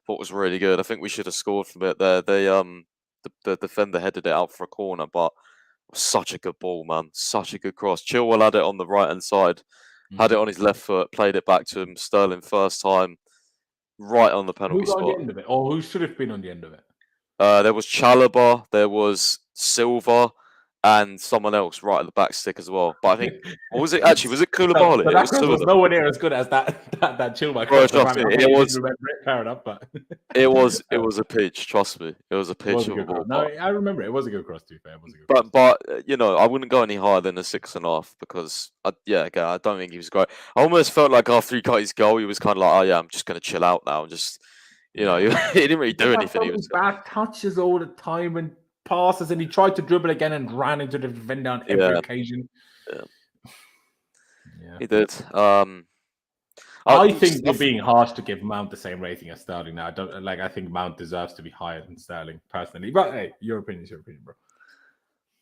Thought was really good. I think we should have scored from it there. The defender headed it out for a corner, but such a good ball, man. Such a good cross. Chilwell had it on the right-hand side, had it on his left foot, played it back to him. Sterling first time, right on the penalty Who got on spot. the end of it? Or who should have been on the end of it? There was Chalobah, there was Silva, and someone else right at the back stick as well. But I think, what was it actually? Was it Koulibaly? So that cross was nowhere near as good as that Chilwell cross. It was. Fair enough, but it was a pitch. Trust me, it was a pitch of a ball. No, I remember it was a good cross. To be fair, it was a good. But I wouldn't go any higher than a 6.5 because I don't think he was great. I almost felt like after he got his goal, he was kind of like, oh yeah, I'm just going to chill out now and just, he didn't really do anything. He was bad touches all the time and passes, and he tried to dribble again and ran into the defender on every occasion. Yeah, he did. I think you're being harsh to give Mount the same rating as Sterling now. I think Mount deserves to be higher than Sterling personally. But hey, your opinion is your opinion, bro.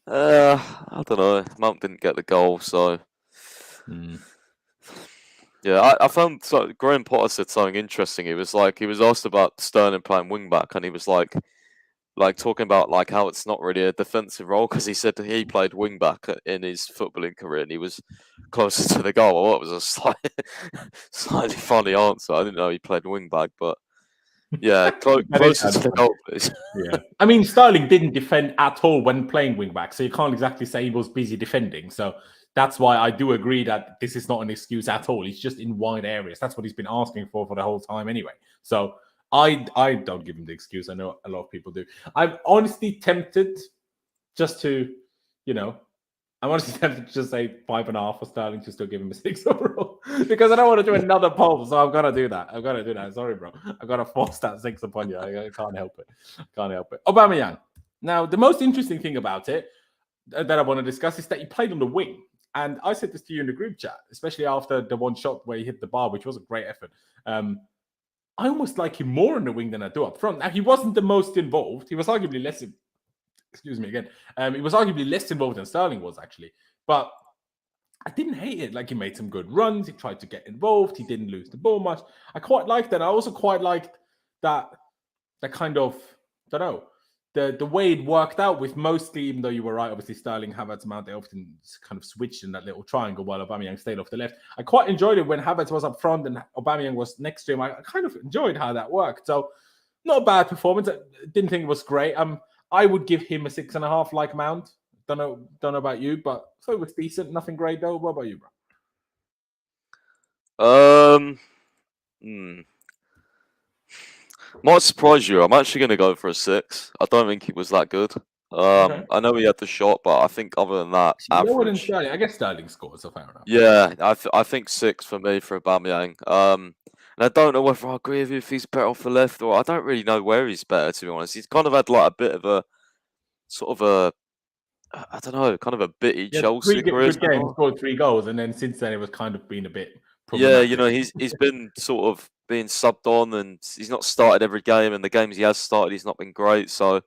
I don't know. Mount didn't get the goal, so yeah. I found Graham Potter said something interesting. He was asked about Sterling playing wing back, and he was like talking about how it's not really a defensive role because he said he played wing back in his footballing career and he was closer to the goal. Well, it was a slightly funny answer. I didn't know he played wing back, but yeah, closer to the goal, please. Yeah, I mean Sterling didn't defend at all when playing wing back, so you can't exactly say he was busy defending. So that's why I do agree that this is not an excuse at all. He's just in wide areas. That's what he's been asking for the whole time anyway. So I don't give him the excuse. I know a lot of people do. I'm honestly tempted just to, I'm honestly tempted to just say 5.5 for Sterling to still give him a 6 overall because I don't want to do another poll. So I'm going to do that. Sorry, bro. I've got to force that 6 upon you. I can't help it. Aubameyang. Now, the most interesting thing about it that I want to discuss is that he played on the wing. And I said this to you in the group chat, especially after the one shot where he hit the bar, which was a great effort. I almost like him more on the wing than I do up front. Now, he wasn't the most involved. He was arguably less. Excuse me again. He was arguably less involved than Sterling was, actually. But I didn't hate it. Like, he made some good runs. He tried to get involved. He didn't lose the ball much. I quite liked that. I also quite liked that kind of, I don't know, the way it worked out with mostly, even though you were right, obviously Sterling, Havertz, Mount, they often kind of switched in that little triangle while Aubameyang stayed off the left. I quite enjoyed it when Havertz was up front and Aubameyang was next to him. I kind of enjoyed how that worked. So not a bad performance. I didn't think it was great. I would give him a 6.5 like Mount. Don't know about you, but so it was decent. Nothing great though. What about you, bro? Might surprise you. I'm actually going to go for a 6. I don't think he was that good. Okay. I know he had the shot, but I think other than that, Lower than average. Sterling. I guess Sterling scored, so fair enough. Yeah, I think 6 for me for Aubameyang. And I don't know whether I agree with you if he's better off the left, or I don't really know where he's better, to be honest. He's kind of had like a bit of a sort of a, I don't know, kind of a bitty Chelsea career. Good games, scored 3 goals, and then since then it was kind of been a bit Yeah, problematic. he's been sort of being subbed on, and he's not started every game, and the games he has started, he's not been great. So,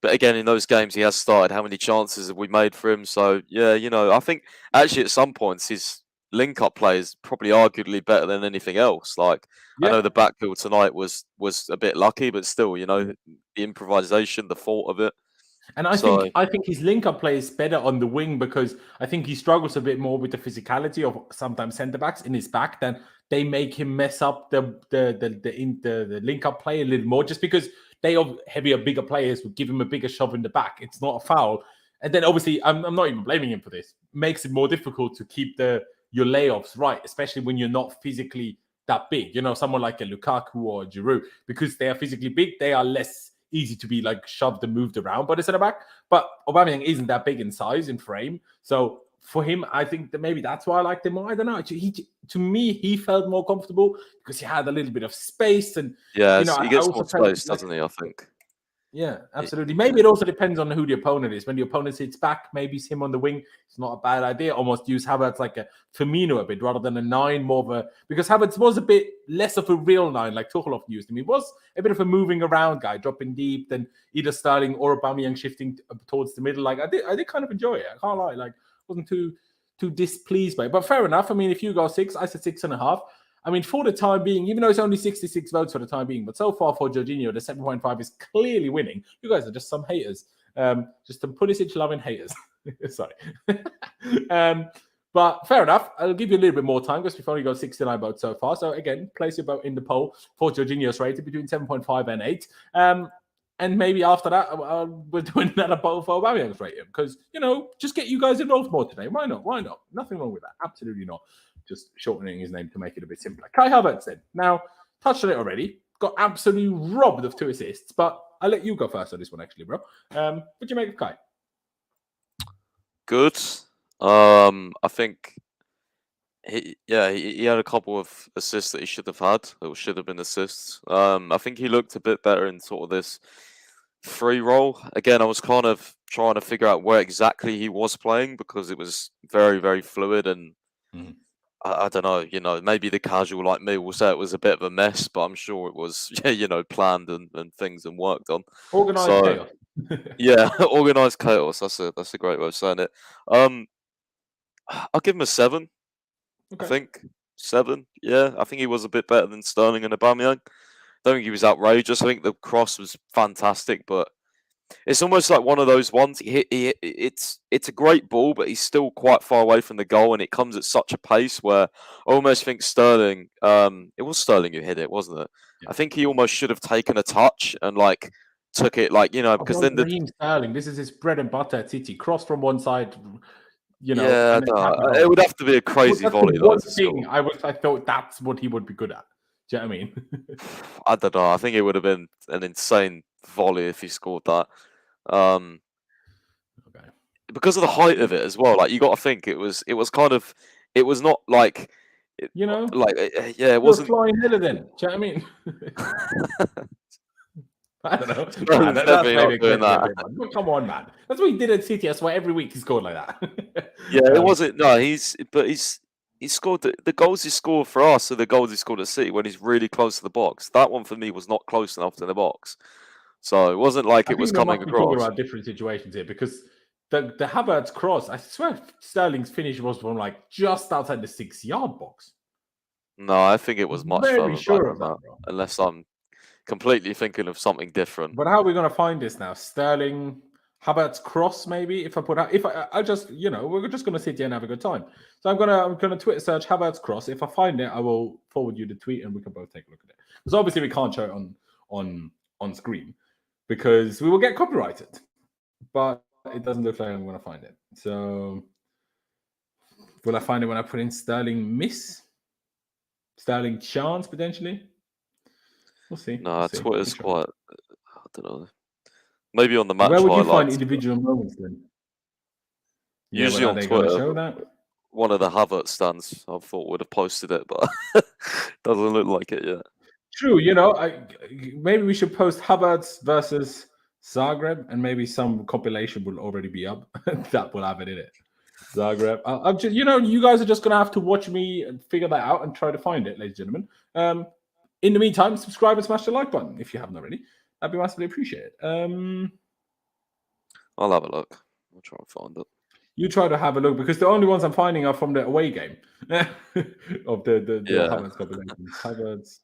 but again, in those games he has started, how many chances have we made for him? So, yeah, I think actually at some points his link-up play is probably arguably better than anything else. Like, I know the backfield tonight was a bit lucky, but still, the improvisation, the thought of it. And I think his link-up play is better on the wing because I think he struggles a bit more with the physicality of sometimes centre-backs in his back. Then they make him mess up the link-up play a little more just because they are heavier, bigger players would give him a bigger shove in the back. It's not a foul. And then obviously, I'm not even blaming him for this. Makes it more difficult to keep your layoffs right, especially when you're not physically that big. Someone like a Lukaku or a Giroud, because they are physically big, they are less easy to be like shoved and moved around by the centre back. But Aubameyang isn't that big in size, in frame. So for him, I think that maybe that's why I liked him more. I don't know. To me, he felt more comfortable because he had a little bit of space. And yeah, he gets more space, doesn't he? I think. Yeah, absolutely. Maybe it also depends on who the opponent is. When the opponent sits back, maybe it's him on the wing. It's not a bad idea. Almost use Havertz like a Firmino a bit rather than a 9, more of a, because Havertz was a bit less of a real 9 like Tuchel often used him. He was a bit of a moving around guy, dropping deep, then either Sterling or Aubameyang shifting towards the middle. Like I did kind of enjoy it. I can't lie. Like wasn't too displeased by it. But fair enough. I mean, if you go 6, I said 6.5. I mean, for the time being, even though it's only 66 votes for the time being, but so far for Jorginho, the 7.5 is clearly winning. You guys are just some haters. Just some Pulisic loving haters. Sorry. But fair enough. I'll give you a little bit more time because we've only got 69 votes so far. So again, place your vote in the poll for Jorginho's rating between 7.5 and 8. And maybe after that, we're doing another poll for Aubameyang's rating because, just get you guys involved more today. Why not? Nothing wrong with that. Absolutely not. Just shortening his name to make it a bit simpler. Kai Havertz then. Now, touched on it already. Got absolutely robbed of 2 assists, but I'll let you go first on this one, actually, bro. What do you make of Kai? Good. I think he had a couple of assists that he should have had, or should have been assists. I think he looked a bit better in sort of this free role. Again, I was kind of trying to figure out where exactly he was playing because it was very, very fluid and I don't know, maybe the casual like me will say it was a bit of a mess, but I'm sure it was, planned and things and worked on. Organised chaos. Yeah, organised chaos. That's a great way of saying it. I'll give him a 7. Okay. I think 7. Yeah, I think he was a bit better than Sterling and Aubameyang. Don't think he was outrageous. I think the cross was fantastic, but it's almost like one of those ones. It's a great ball, but he's still quite far away from the goal, and it comes at such a pace where I almost think Sterling. It was Sterling who hit it, wasn't it? Yeah. I think he almost should have taken a touch and took it because then Raheem Sterling. This is his bread and butter at City. Cross from one side. Yeah, it would have to be a crazy volley. One thing I thought that's what he would be good at. Do you know what I mean? I don't know. I think it would have been an insane volley if he scored that. Okay. Because of the height of it as well. Like you got to think it was not like it wasn't flying header then. Do you know what I mean? I don't know. Come on, man. That's what he did at City. That's why every week he scored like that. Yeah, it wasn't. No, he scored the goals he scored for us, so the goals he scored at City when he's really close to the box. That one for me was not close enough to the box, so it wasn't like it was coming across. Talking about different situations here because the Havertz cross, I swear Sterling's finish was from like just outside the 6-yard box. No, I think it was much Very further sure back of than that, that, bro. unless I'm completely thinking of something different. But how are we gonna find this now? Sterling, Havertz cross, maybe. If I put out, if I just, we're just gonna sit here and have a good time. So I'm gonna Twitter search Havertz cross. If I find it, I will forward you the tweet and we can both take a look at it. Because obviously we can't show it on screen because we will get copyrighted. But it doesn't look like I'm gonna find it. So will I find it when I put in Sterling miss? Sterling chance potentially? We'll see. No, we'll see. Twitter's quite. I don't know. Maybe on the match Where would you highlights. find individual moments then? Usually on Show Twitter, that? one of the Havertz stands I thought would have posted it, but doesn't look like it yet. True, maybe we should post Havertz versus Zagreb, and maybe some compilation will already be up that will have it in it. Zagreb. I'm just, you guys are just gonna have to watch me and figure that out and try to find it, ladies and gentlemen. In the meantime, subscribe and smash the like button if you haven't already. That'd be massively appreciated. I'll have a look. I'll try and find it. You try to have a look because the only ones I'm finding are from the away game of the Havertz compilation. Havertz,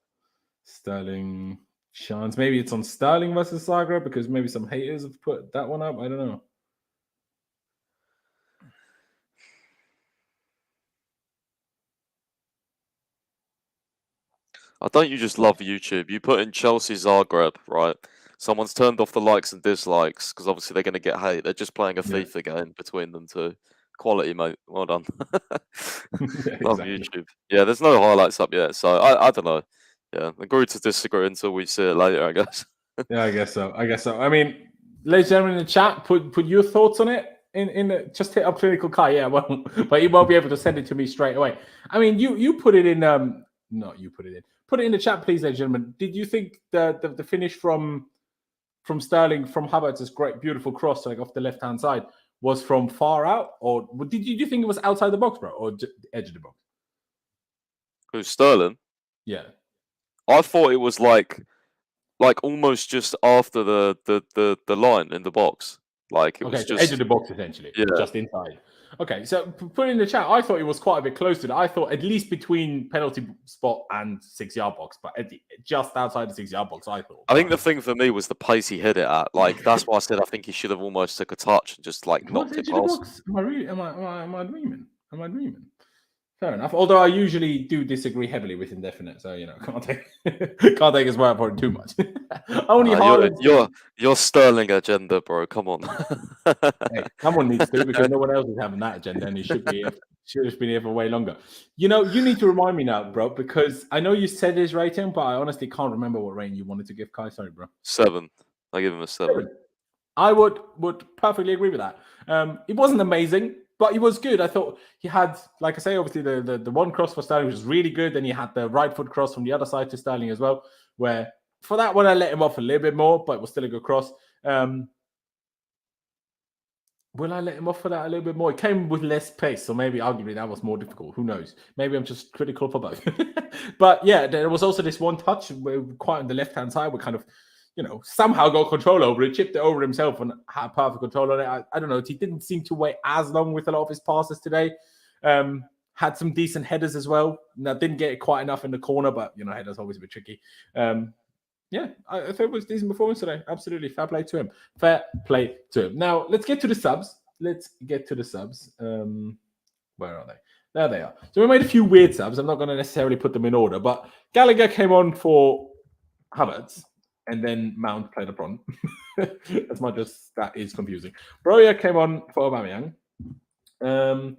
Sterling, chance. Maybe it's on Sterling versus Zagreb because maybe some haters have put that one up. I don't know. Don't you just love YouTube? You put in Chelsea Zagreb, right? Someone's turned off the likes and dislikes because obviously they're going to get hate. They're just playing a FIFA game between them two. Quality, mate. Well done. Love YouTube. Yeah, there's no highlights up yet, so I don't know. Yeah, agree to disagree until we see it later, I guess. Yeah, I guess so. I mean, ladies and gentlemen in the chat, put your thoughts on it. Just hit up Clinical Kai. Yeah, well, but you won't be able to send it to me straight away. I mean, you put it in. Not you put it in. Put it in the chat, please, ladies and gentlemen. Did you think the finish from Sterling from Havertz's great, beautiful cross, like off the left hand side, was from far out, or did you think it was outside the box, bro, or the edge of the box? Who's Sterling? Yeah, I thought it was like almost just after the line in the box. Like it was just edge of the box essentially. Yeah, just inside. Okay, so put in the chat. I thought it was quite a bit close to that. I thought at least between penalty spot and 6-yard box, but just outside the 6-yard box. I think the thing for me was the pace he hit it at. Like that's why I said I think he should have almost took a touch and just like knocked it past. Am I dreaming? Am I dreaming? Fair enough. Although I usually do disagree heavily with indefinite, so can't take his word for it too much. Only your Sterling agenda, bro. Come on. Hey, someone needs to because no one else is having that agenda, and he should have been here for way longer. You need to remind me now, bro, because I know you said his rating, but I honestly can't remember what rating you wanted to give Kai. Sorry, bro. 7. I give him a 7. I would perfectly agree with that. It wasn't amazing, but he was good. I thought he had, like I say, obviously the one cross for Sterling was really good. Then he had the right foot cross from the other side to Sterling as well, where for that one I let him off a little bit more, but it was still a good cross. Will I let him off for that a little bit more? It came with less pace, so maybe arguably that was more difficult. Who knows? Maybe I'm just critical for both. But yeah, there was also this one touch where quite on the left-hand side, we kind of, somehow got control over it, chipped it over himself and had perfect control on it. I don't know. He didn't seem to wait as long with a lot of his passes today. Had some decent headers as well. Now, didn't get it quite enough in the corner, but, headers always a bit tricky. Yeah, I thought it was a decent performance today. Absolutely. Fair play to him. Fair play to him. Now, let's get to the subs. Where are they? There they are. So we made a few weird subs. I'm not going to necessarily put them in order, but Gallagher came on for Havertz, and then Mount played up front. As much as that is confusing. Broja came on for Aubameyang. And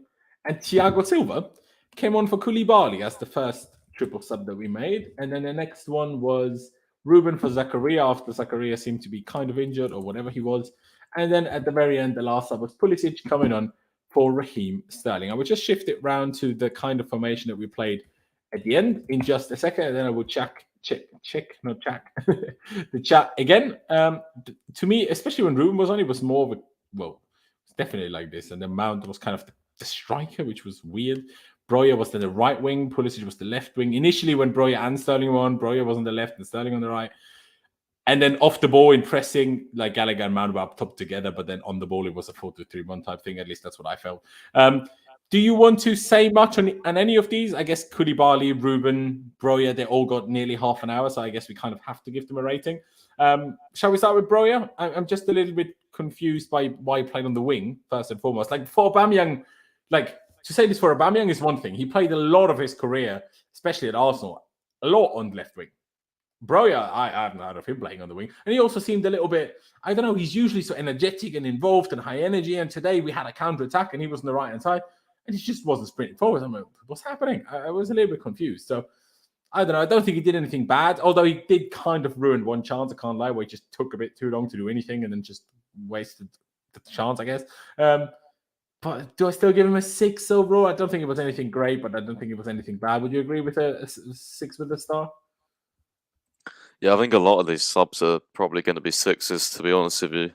Thiago Silva came on for Koulibaly as the first triple sub that we made. And then the next one was Ruben for Zakaria after Zakaria seemed to be kind of injured or whatever he was. And then at the very end, the last sub was Pulisic coming on for Raheem Sterling. I would just shift it round to the kind of formation that we played at the end in just a second. And then I would check the chat again. To me, especially when Ruben was on, it was more of it's definitely like this. And the Mount was kind of the striker, which was weird. Broja was then the right wing. Pulisic was the left wing. Initially, when Broja and Sterling were on, Broja was on the left and Sterling on the right. And then off the ball in pressing, like Gallagher and Mount were up top together, but then on the ball, it was a 4-2-3-1 type thing. At least that's what I felt. Do you want to say much on any of these? I guess Koulibaly, Ruben, Broja, they all got nearly half an hour, so I guess we kind of have to give them a rating. Shall we start with Broja? I'm just a little bit confused by why he played on the wing, first and foremost. Like, for Aubameyang, like, to say this for Aubameyang is one thing. He played a lot of his career, especially at Arsenal, a lot on left wing. Broja, I haven't heard of him playing on the wing. And he also seemed a little bit, I don't know, he's usually so energetic and involved and high energy. And today we had a counter-attack and he was on the right-hand side. And he just wasn't sprinting forward. I'm like, what's happening? I was a little bit confused. So, I don't know. I don't think he did anything bad. Although he did kind of ruin one chance, I can't lie, where he just took a bit too long to do anything and then just wasted the chance, I guess. But do I still give him a 6 overall? I don't think it was anything great, but I don't think it was anything bad. Would you agree with a 6 with a star? Yeah, I think a lot of these subs are probably going to be 6s, to be honest with you.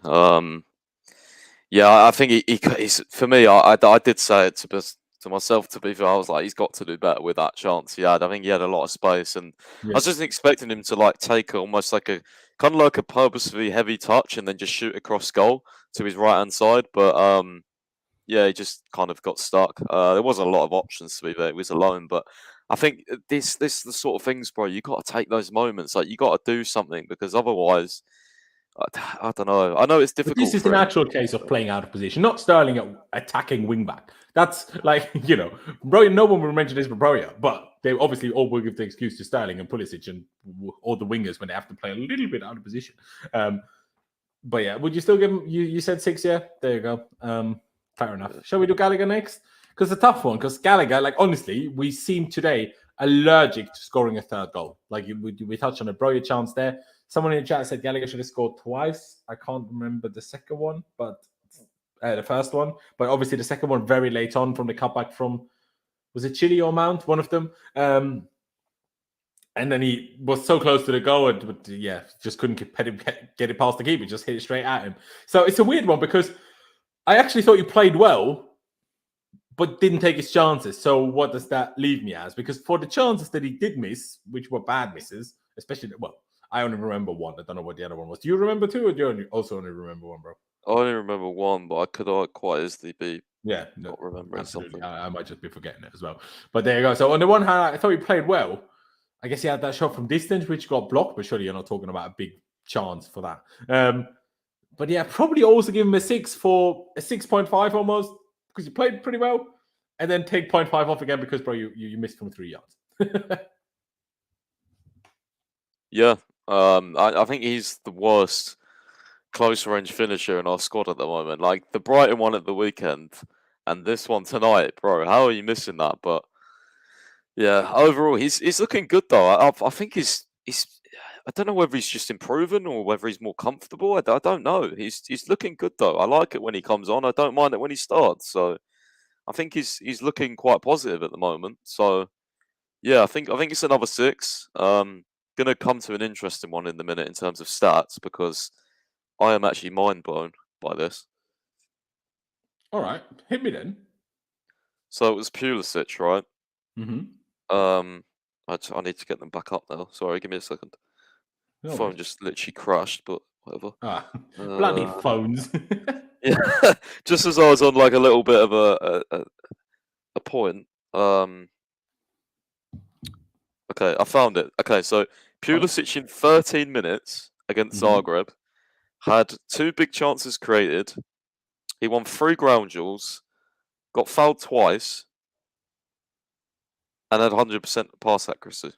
Yeah, I think he's for me. I did say it to myself. To be fair, I was like, he's got to do better with that chance he had. I think he had a lot of space, and I was just expecting him to like take almost like a kind of like a purposefully heavy touch and then just shoot across goal to his right hand side. But yeah, he just kind of got stuck. There wasn't a lot of options to be there. He was alone, but I think this the sort of things, bro. You got to take those moments. Like you got to do something because otherwise. I don't know. I know it's difficult. But this is an actual case of playing out of position, not Sterling attacking wing back. That's like, you know, Broja, no one will mention this for Broja, but they obviously all will give the excuse to Sterling and Pulisic and all the wingers when they have to play a little bit out of position. But yeah, would you still give him, you said 6, yeah? There you go. Fair enough. Shall we do Gallagher next? Because it's a tough one, because Gallagher, like, honestly, we seem today allergic to scoring a third goal. Like, we touched on a Broja chance there. Someone in the chat said Gallagher should have scored twice. I can't remember the second one, but the first one. But obviously the second one very late on from the cutback from, was it Chile or Mount? One of them. And then he was so close to the goal, but yeah, just couldn't get it past the keeper. Just hit it straight at him. So it's a weird one because I actually thought he played well, but didn't take his chances. So what does that leave me as? Because for the chances that he did miss, which were bad misses, especially, well, I only remember one. I don't know what the other one was. Do you remember 2, or do you also only remember 1, bro? I only remember 1, but I could quite easily be not remembering absolutely. something. I might just be forgetting it as well. But there you go. So on the one hand, I thought he played well. I guess he had that shot from distance, which got blocked, but surely you're not talking about a big chance for that. But yeah, probably also give him a 6 for a 6.5 almost, because he played pretty well. And then take 0.5 off again because, bro, you missed from 3 yards. Yeah. I think he's the worst close range finisher in our squad at the moment. Like the Brighton one at the weekend and this one tonight, bro. How are you missing that? But yeah, overall he's looking good though. I think he's I don't know whether he's just improving or whether he's more comfortable. I don't know. He's looking good though. I like it when he comes on. I don't mind it when he starts. So I think he's looking quite positive at the moment. So yeah, I think it's another 6. Going to come to an interesting one in a minute in terms of stats because I am actually mind blown by this. All right, hit me then. So it was Pulisic, right? Mm-hmm. I need to get them back up now. Sorry, give me a second. No Phone worries. just literally crashed, but whatever. Bloody phones. Yeah, just as I was on like a little bit of a point. Okay, I found it. Okay, so Pulisic in 13 minutes against Zagreb had 2 big chances created. He won 3 ground duels, got fouled twice, and had 100% pass accuracy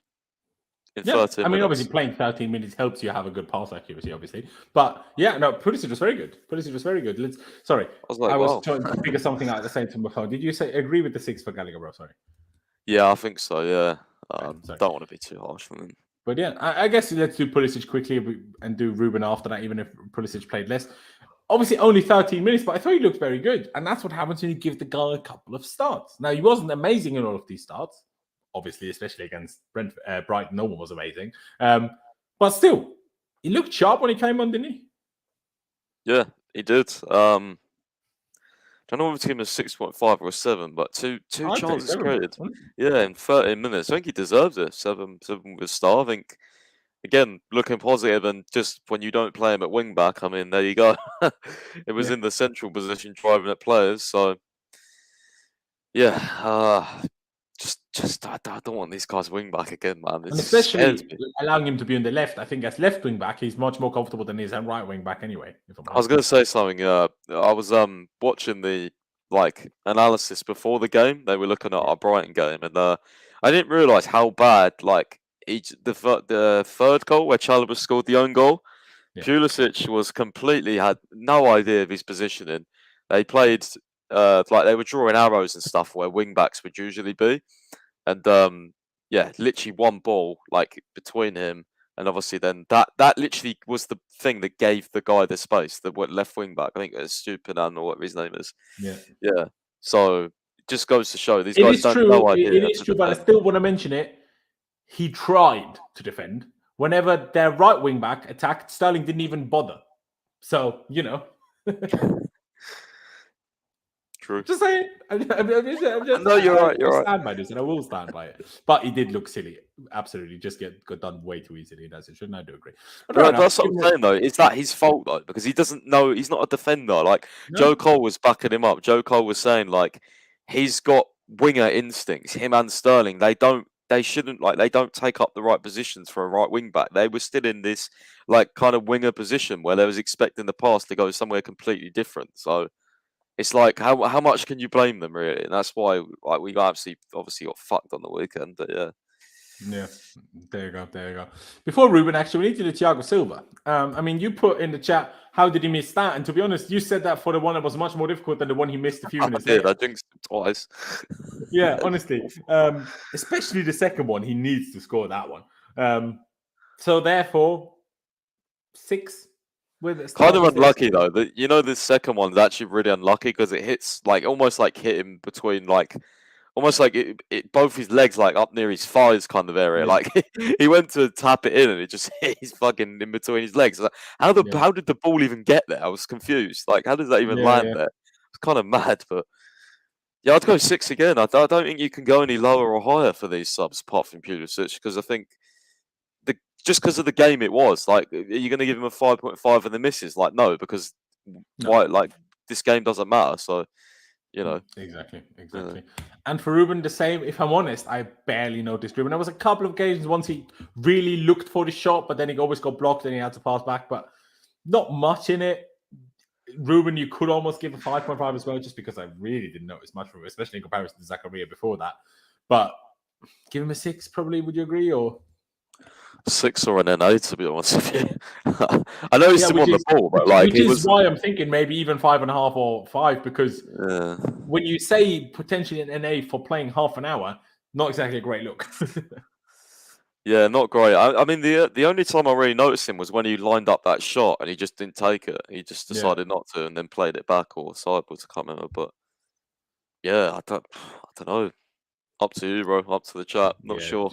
in 13 minutes. I mean, obviously playing 13 minutes helps you have a good pass accuracy, obviously. But yeah, no, Pulisic was very good. I was trying to figure something out at the same time. Before. Did you agree with the 6 for Gallagher, bro? Sorry. Yeah, I think so. Yeah, don't want to be too harsh on him. But yeah, I guess let's do Pulisic quickly and do Ruben after that, even if Pulisic played less. Obviously, only 13 minutes, but I thought he looked very good. And that's what happens when you give the guy a couple of starts. Now, he wasn't amazing in all of these starts, obviously, especially against Brighton. No one was amazing. But still, he looked sharp when he came on, didn't he? Yeah, he did. I don't know if it's him a 6.5 or a 7, but two chances created. Yeah, in 13 minutes. I think he deserves it. 7 with a star. I think again, looking positive, and just when you don't play him at wing back, I mean, there you go. It was in the central position, driving at players. So yeah, just I don't want these guys wing back again, man. And It scares especially me. allowing him to be on the left. I think as left wing back, he's much more comfortable than he is at right wing back anyway. If I'm I was honest. going to say something. I was watching the analysis before the game. They were looking at our Brighton game, and I didn't realise how bad the third goal where Chalobah scored the own goal. Yeah. Pulisic was had no idea of his positioning. They played like they were drawing arrows and stuff where wing backs would usually be, and literally one ball like between him. And obviously, then that literally was the thing that gave the guy the space, the left wing back. I think it's Stupinan or whatever his name is. Yeah. So it just goes to show these guys don't know idea. It is true, but I still want to mention it. He tried to defend. Whenever their right wing back attacked, Sterling didn't even bother. So True. Just saying. No, you're right. You're right. Stand by this, and I will stand by it. But he did look silly. Absolutely, just got done way too easily. That's it. Shouldn't I do agree? But that's what I'm saying, though. Is that his fault, though? Because he doesn't know. He's not a defender. Like Joe Cole was backing him up. Joe Cole was saying like he's got winger instincts. Him and Sterling, they don't take up the right positions for a right wing back. They were still in this like kind of winger position where they was expecting the pass to go somewhere completely different. So it's like how much can you blame them, really? And that's why like we obviously got fucked on the weekend. But yeah. Yeah, there you go. Before Ruben, actually, we need to do Thiago Silva. I mean, you put in the chat, how did he miss that? And to be honest, you said that for the one that was much more difficult than the one he missed a few minutes later. I jinxed him twice. Yeah, honestly. Especially the second one, he needs to score that one. So therefore, 6. Kind of unlucky though. The second one's actually really unlucky because it hits almost hit him between almost like it both his legs up near his thighs kind of area. Yeah. Like he went to tap it in and it just hit his fucking in between his legs. Like, how did the ball even get there? I was confused. Like how does that even land there? It's kind of mad, but yeah, I'd go 6 again. I don't think you can go any lower or higher for these subs apart from Pulisic because I think just because of the game it was, like, are you going to give him a 5.5 and the misses? Like, no, because why? Like, this game doesn't matter. So, Exactly. And for Ruben, the same. If I'm honest, I barely noticed Ruben. There was a couple of occasions once he really looked for the shot, but then he always got blocked and he had to pass back. But not much in it. Ruben, you could almost give a 5.5 as well, just because I really didn't notice much from him, especially in comparison to Zakaria before that. But give him a 6, probably. Would you agree? Or 6 or an NA, to be honest with you. I know he's still on the ball, but which is why I'm thinking maybe even 5.5 or 5, because when you say potentially an NA for playing half an hour, not exactly a great look. Yeah, not great. I mean, the only time I really noticed him was when he lined up that shot and he just didn't take it. He just decided not to and then played it back or sideways. I can't remember, but yeah, I don't know. Up to you, bro. Up to the chat. Not sure.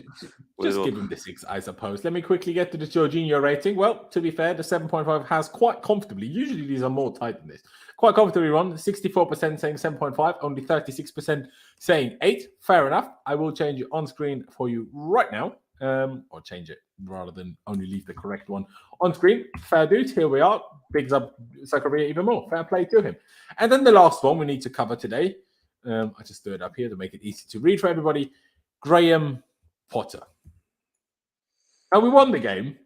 Just give him the 6, I suppose. Let me quickly get to the Jorginho rating. Well, to be fair, the 7.5 has quite comfortably. Usually these are more tight than this. Quite comfortably run. 64% saying 7.5. Only 36% saying 8. Fair enough. I will change it on screen for you right now. Or change it rather than only leave the correct one on screen. Fair dude. Here we are. Bigs up Zakaria even more. Fair play to him. And then the last one we need to cover today. I just threw it up here to make it easy to read for everybody. Graham Potter. Now, we won the game.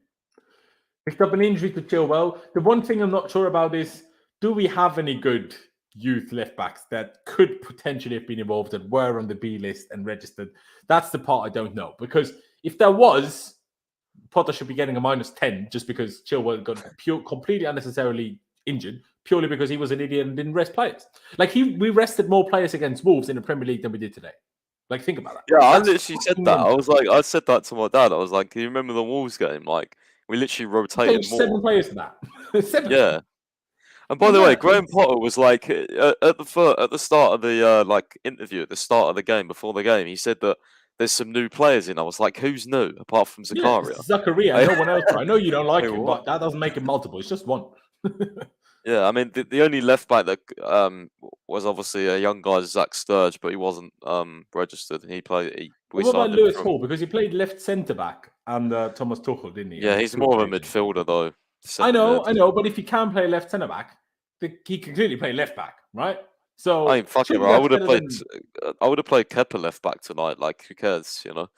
Picked up an injury to Chilwell. The one thing I'm not sure about is, do we have any good youth left backs that could potentially have been involved that were on the B list and registered? That's the part I don't know. Because if there was, Potter should be getting a -10 just because Chilwell got completely unnecessarily injured, purely because he was an idiot and didn't rest players. Like, we rested more players against Wolves in the Premier League than we did today. Like, think about that. Yeah, I literally said that. I said that to my dad. I was like, "Can you remember the Wolves game? Like, we literally rotated more." 7 players for that. 7. Yeah. And by the way, Graham Potter was like at the start of the interview at the start of the game before the game. He said that there's some new players in. I was like, "Who's new apart from Zakaria?" Yeah, Zakaria. No one else. I know you don't like him, but that doesn't make him multiple. It's just one. Yeah, I mean the only left back that was obviously a young guy, Zach Sturge, but he wasn't registered. He we What about signed him Lewis from. Hall? Because he played left centre back under Thomas Tuchel, didn't he? Yeah, he's more of a midfielder though. I know, Centre mid. but if he can play left centre back, he can clearly play left back, right? So I mean, fuck it, surely bro. I that's would have better played. than I would have played Kepa left back tonight. Like, who cares? You know.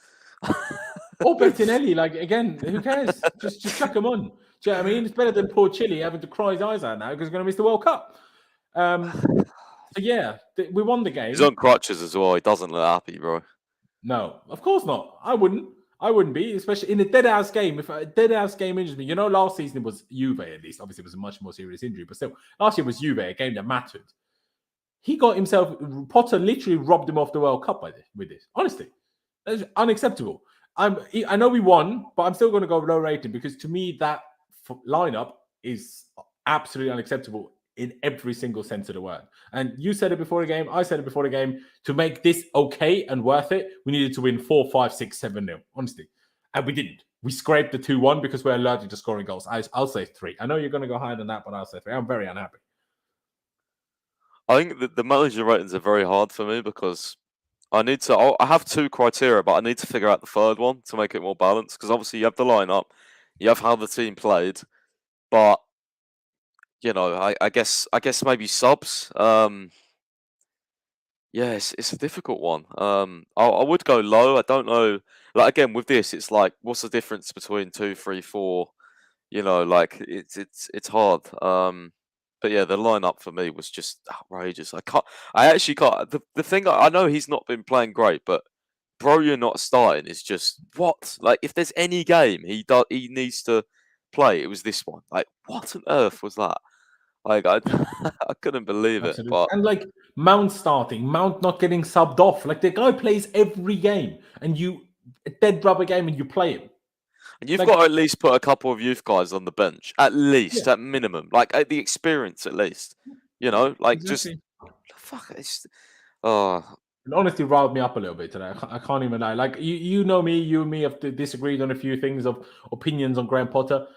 or Bettinelli. Like again, who cares? just chuck him on. Do you know what I mean? It's better than poor Chile having to cry his eyes out now because he's going to miss the World Cup. So yeah, we won the game. He's on crutches as well. He doesn't look happy, bro. No, of course not. I wouldn't be, especially in a dead house game. If a dead house game injures me, last season it was Juve at least. Obviously, it was a much more serious injury, but still, last year was Juve, a game that mattered. He got himself. Potter literally robbed him off the World Cup with this. Honestly, that's unacceptable. I know we won, but I'm still going to go low rating because to me that lineup is absolutely unacceptable in every single sense of the word. And you said it before the game. I said it before the game. To make this okay and worth it, we needed to win 4-5, 6, 7-0. Honestly, and we didn't. We scraped the 2-1 because we're allergic to scoring goals. I'll say 3. I know you're going to go higher than that, but I'll say 3. I'm very unhappy. I think the manager ratings are very hard for me because I have 2 criteria, but I need to figure out the third one to make it more balanced. Because obviously you have the lineup, you have how the team played, but I guess maybe subs. Yeah, it's a difficult one. I would go low. I don't know. Like again with this, it's like what's the difference between 2, 3, 4? Like it's hard. But yeah, the lineup for me was just outrageous. I actually can't. The thing I know he's not been playing great, but Broja not starting is just what? Like if there's any game he needs to play, it was this one. Like what on earth was that? Like I I couldn't believe it. Absolutely. But And like Mount starting, Mount not getting subbed off. Like the guy plays every game, and a dead rubber game, and you play him. and you've got to at least put a couple of youth guys on the bench, at least, Yeah. at minimum, like the experience, at least. Like Exactly. just fuck. Oh, It honestly riled me up a little bit today. I can't even lie. Like you know me, you and me have disagreed on a few things of opinions on Graham Potter.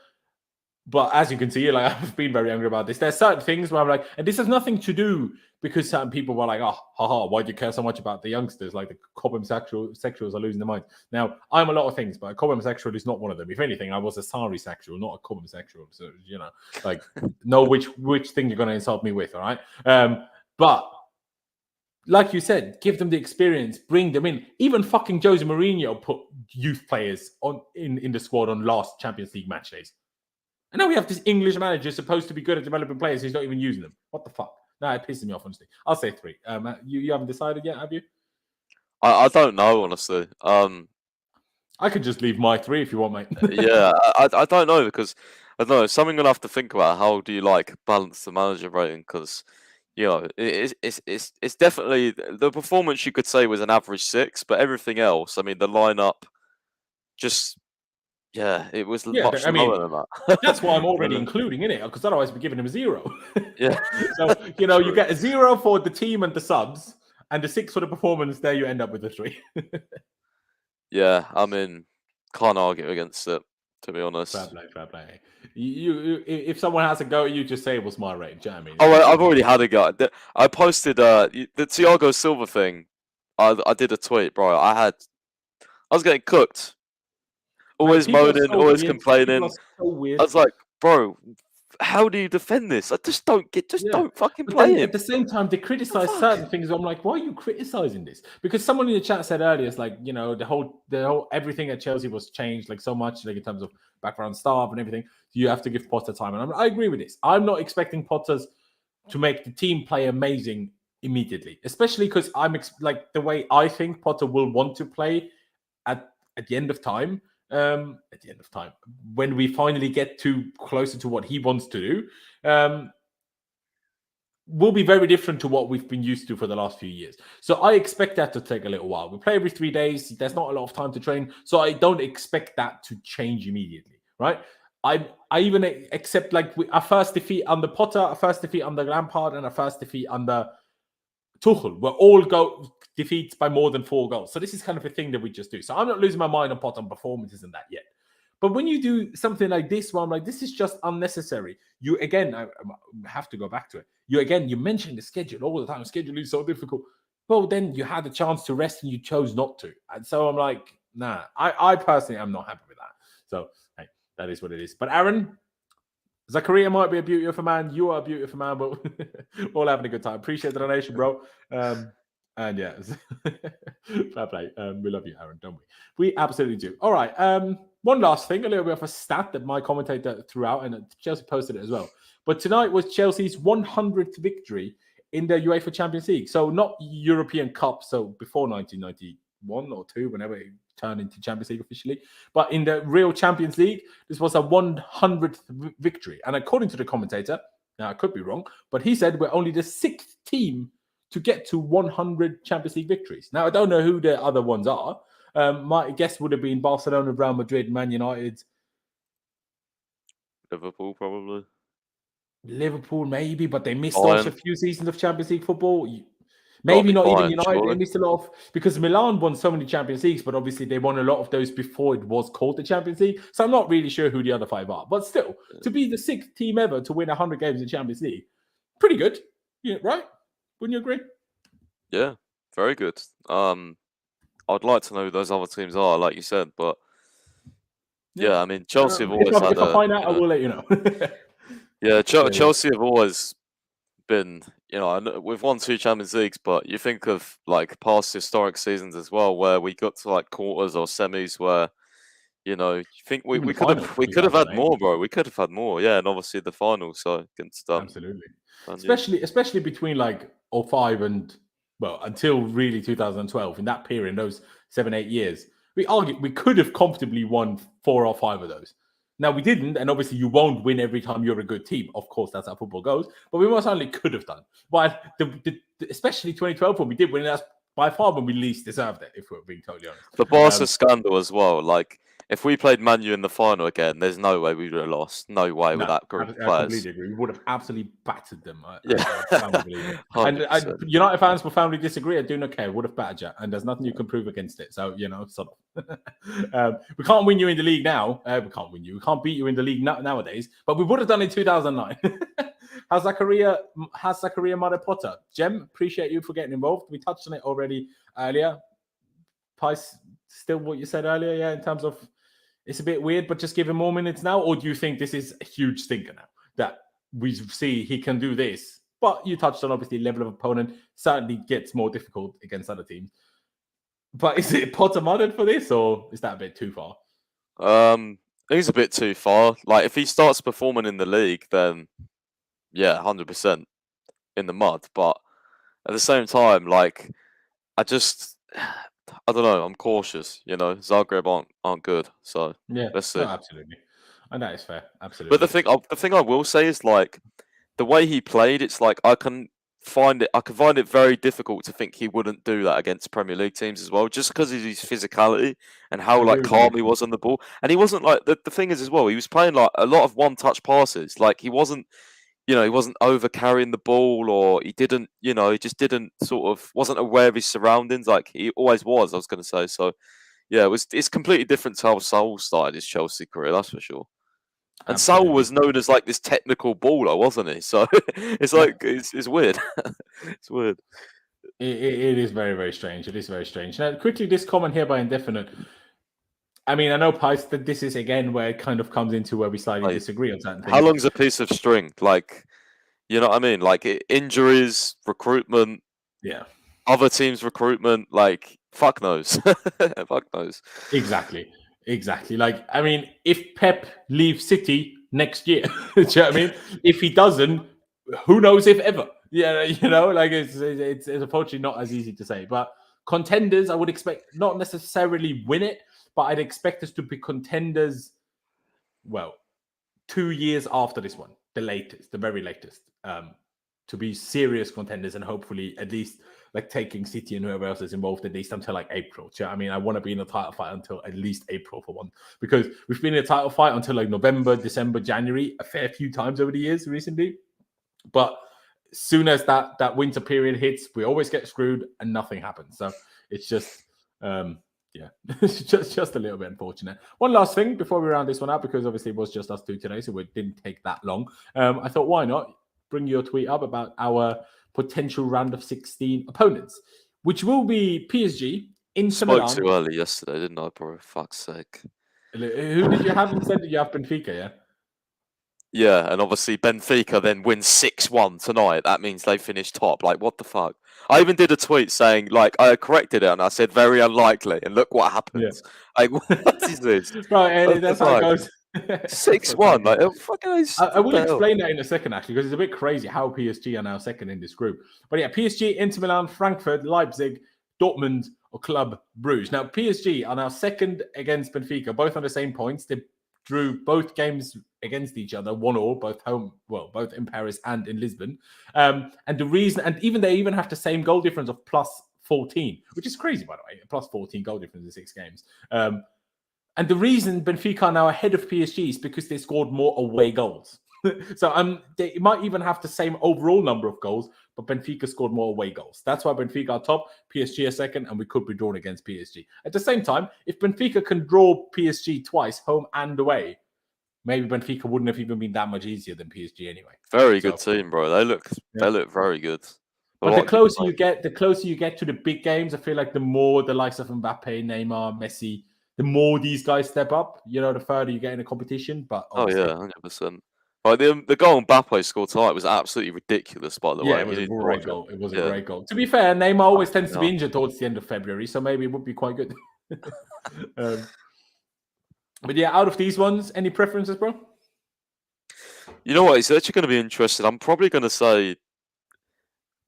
But as you can see, like I've been very angry about this. There's certain things where I'm like, and this has nothing to do because certain people were like, oh, haha, why do you care so much about the youngsters? Like the Cobham sexuals are losing their minds. Now, I'm a lot of things, but a Cobham sexual is not one of them. If anything, I was a Sari sexual, not a Cobham sexual. So, like, know which thing you're going to insult me with, all right? But like you said, give them the experience, bring them in. Even fucking Jose Mourinho put youth players in the squad on last Champions League match days. And now we have this English manager supposed to be good at developing players. He's not even using them. What the fuck? No, it pisses me off, honestly. I'll say 3. You haven't decided yet, have you? I don't know, honestly. I could just leave my 3 if you want, mate. Yeah, I don't know because I don't know. Something gonna have to think about. How do you balance the manager rating? Because it's definitely the performance you could say was an average 6, but everything else, I mean, the lineup just. Yeah, it was much lower than that. That's why I'm already including in it, because otherwise we're giving him a 0. Yeah. So, you get a 0 for the team and the subs, and a 6 for the performance. There you end up with a 3. Yeah, I mean, can't argue against it, to be honest. Fair play. You, if someone has a go at you, just say it was my rating. Do you know what I mean? Oh, I've already had a go. I posted the Thiago Silva thing. I did a tweet, bro. I was getting cooked. Always moaning, always complaining. So weird. I was like, bro, how do you defend this? I just don't don't fucking play him. At the same time, they criticize certain things. I'm like, why are you criticizing this? Because someone in the chat said earlier, it's like, the whole everything at Chelsea was changed like so much, like in terms of background staff and everything. You have to give Potter time, and I agree with this. I'm not expecting Potter's to make the team play amazing immediately, especially because I'm like the way I think Potter will want to play at the end of time. When we finally get closer to what he wants to do, will be very different to what we've been used to for the last few years. So I expect that to take a little while. We play every 3 days. There's not a lot of time to train. So I don't expect that to change immediately, right? I even accept our first defeat under Potter, our first defeat under Lampard, and our first defeat under Tuchel were all defeats by more than 4 goals. So this is kind of a thing that we just do. So I'm not losing my mind on Potter on performances and that yet. But when you do something like this, where I'm like, this is just unnecessary. You, again, I have to go back to it. You mentioned the schedule all the time. Schedule is so difficult. well, then you had a chance to rest and you chose not to. And so I'm like, nah, I personally am not happy with that. So, hey, that is what it is. But Aaron, Zakaria might be a beauty of a man. You are a beauty of a man, but we're all having a good time. Appreciate the donation, bro. And yeah, fair play. We love you, Aaron, don't we? We absolutely do. All right. One last thing, a little bit of a stat that my commentator threw out, and Chelsea posted it as well. But tonight was Chelsea's 100th victory in the UEFA Champions League. So not European Cup, so before 1991 or 2, whenever it turned into Champions League officially. But in the real Champions League, this was a 100th victory. And according to the commentator, now I could be wrong, but he said we're only the 6th team to get to 100 Champions League victories. Now, I don't know who the other ones are. My guess would have been Barcelona, Real Madrid, Man United. Liverpool, probably. Liverpool, maybe, but they missed also a few seasons of Champions League football. Maybe not even United. Surely. They missed a lot of, because Milan won so many Champions Leagues, but obviously they won a lot of those before it was called the Champions League. So I'm not really sure who the other 5 are. But still, to be the 6th team ever to win 100 games in Champions League, pretty good. Yeah, right? Wouldn't you agree? Yeah, very good. I'd like to know who those other teams are, like you said, but yeah, I mean, Chelsea have always had. If I find out, I will let you know. Yeah, Chelsea have always been, we've won 2 Champions Leagues, but you think of like past historic seasons as well, where we got to like quarters or semis, where you think we could have had more, bro. We could have had more, yeah, and obviously the final, so against absolutely, especially between like 05 and until really 2012, in that period, those 7-8 years, we could have comfortably won 4 or 5 of those. Now, we didn't, and obviously you won't win every time you're a good team. Of course, that's how football goes. But we most certainly could have done. But especially 2012, when we did win, that's by far when we least deserved it, if we're being totally honest. The Barca scandal as well. Like, if we played Man U in the final again, there's no way we would have lost. No way with that group of players. I completely agree. We would have absolutely battered them. And United fans will firmly disagree. I do not care. Would have battered you. And there's nothing you can prove against it. So, sort of. We can't win you in the league now. We can't win you. We can't beat you in the league nowadays. But we would have done in 2009. Has Zakaria Mother Potter? Jem, appreciate you for getting involved. We touched on it already earlier. Pice, still what you said earlier, yeah, in terms of it's a bit weird, but just give him more minutes now? Or do you think this is a huge stinker now? That we see he can do this? But you touched on, obviously, level of opponent certainly gets more difficult against other teams. But is it Potter modded for this, or is that a bit too far? I think it's a bit too far. Like, if he starts performing in the league, then yeah, 100% in the mud. But at the same time, like, I don't know. I'm cautious. Zagreb aren't good. So yeah, let's see. No, absolutely, and that is fair. Absolutely. But the thing I will say is, like, the way he played, it's like I can find it very difficult to think he wouldn't do that against Premier League teams as well, just because of his physicality and how calm he was on the ball. And he wasn't like the thing is as well. He was playing like a lot of one-touch passes. Like, he wasn't. He wasn't over carrying the ball, or he didn't, he just didn't wasn't aware of his surroundings like he always was, I was going to say. So, yeah, it's completely different to how Saul started his Chelsea career, that's for sure. And Saul was known as like this technical baller, wasn't he? So it's like, it's weird. It's weird. It is very, very strange. It is very strange. Now, quickly, this comment here by Indefinite. I mean, I know, Pice, that this is, again, where it kind of comes into where we slightly disagree on certain things. How long's a piece of string? Like, you know what I mean? Like, injuries, recruitment, other teams' recruitment, like, fuck knows. Fuck knows. Exactly. Like, I mean, if Pep leaves City next year, do you know what I mean? If he doesn't, who knows if ever? Yeah, like, it's unfortunately not as easy to say. But contenders, I would expect not necessarily win it, but I'd expect us to be contenders, 2 years after this one, the very latest, to be serious contenders and hopefully at least like taking City and whoever else is involved at least until like April. Do you know what I mean? I want to be in a title fight until at least April for one, because we've been in a title fight until like November, December, January, a fair few times over the years recently. But as soon as that winter period hits, we always get screwed and nothing happens. So it's just... it's just a little bit unfortunate. One last thing before we round this one out, because obviously it was just us two today, so it didn't take that long. I thought, why not bring your tweet up about our potential round of 16 opponents? which will be PSG, Inter Spoke Milan. too early yesterday, didn't I, bro? Fuck's sake. Who did you have instead? Did you have Benfica, yeah? Yeah, and obviously Benfica then wins 6-1 tonight. That means they finish top. Like, what the fuck? I even did a tweet saying, like, I corrected it and I said very unlikely, and look what happens. Like, what is this? Right, that's how it goes. 6-1. Like, fucking. I will explain that in a second, actually, because it's a bit crazy how PSG are now second in this group. But yeah, PSG, Inter Milan, Frankfurt, Leipzig, Dortmund, or Club Bruges. Now, PSG are now second against Benfica, both on the same points. They drew both games against each other, 1-1, both in Paris and in Lisbon. And the reason, and they even have the same goal difference of plus 14, which is crazy, by the way, plus 14 goal difference in 6 games. And the reason Benfica are now ahead of PSG is because they scored more away goals. So they might even have the same overall number of goals, but Benfica scored more away goals. That's why Benfica are top, PSG are second, and we could be drawn against PSG. At the same time, if Benfica can draw PSG twice, home and away, maybe Benfica wouldn't have even been that much easier than PSG anyway. Very good team, bro. They look very good. But the closer you get to the big games, I feel like the more the likes of Mbappe, Neymar, Messi, the more these guys step up, the further you get in a competition. But oh yeah, 100%. Like the goal Mbappe scored tonight was absolutely ridiculous, by the way. Yeah, it was a great goal. It was a great goal. To be fair, Neymar always tends to be injured towards the end of February, so maybe it would be quite good. But yeah, out of these ones, any preferences, bro? You know what? It's actually going to be interesting. I'm probably going to say,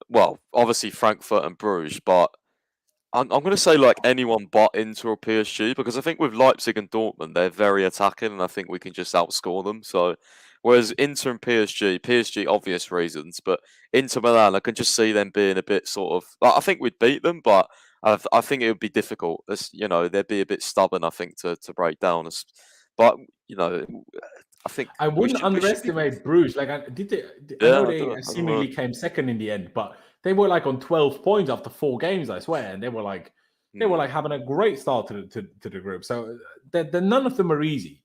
well, obviously Frankfurt and Bruges, but I'm going to say like anyone but Inter or PSG, because I think with Leipzig and Dortmund, they're very attacking, and I think we can just outscore them. So, whereas Inter and PSG, obvious reasons, but Inter Milan, I can just see them being a bit sort of. I think we'd beat them, but I think it would be difficult. They'd be a bit stubborn, I think, to break down. But I think I wouldn't underestimate Bruges. Like, I know they seemingly came second in the end, but they were like on 12 points after 4 games, I swear, and they were like having a great start to the group. So none of them are easy.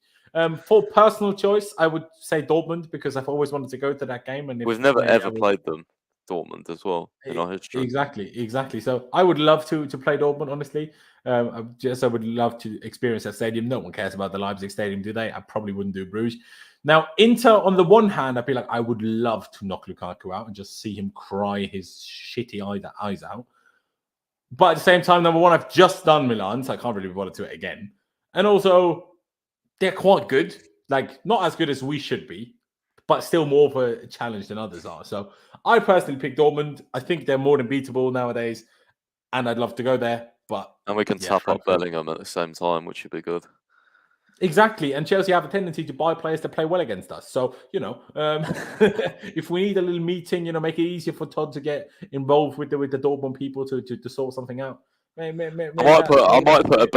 For personal choice, I would say Dortmund, because I've always wanted to go to that game, and we've never ever played them, Dortmund, as well, in our history. Exactly. So I would love to play Dortmund, honestly. I would love to experience that stadium. No one cares about the Leipzig stadium, do they? I probably wouldn't do Bruges. Now, Inter, on the one hand, I'd be like, I would love to knock Lukaku out and just see him cry his shitty eyes out. But at the same time, number one, I've just done Milan, so I can't really bother to it again. And also, they're quite good. Like, not as good as we should be, but still more of a challenge than others are. So I personally pick Dortmund. I think they're more than beatable nowadays, and I'd love to go there. And we can tap up Bellingham at the same time, which would be good. Exactly, and Chelsea have a tendency to buy players that play well against us. So, if we need a little meeting, make it easier for Todd to get involved with the Dortmund people to sort something out. I might put a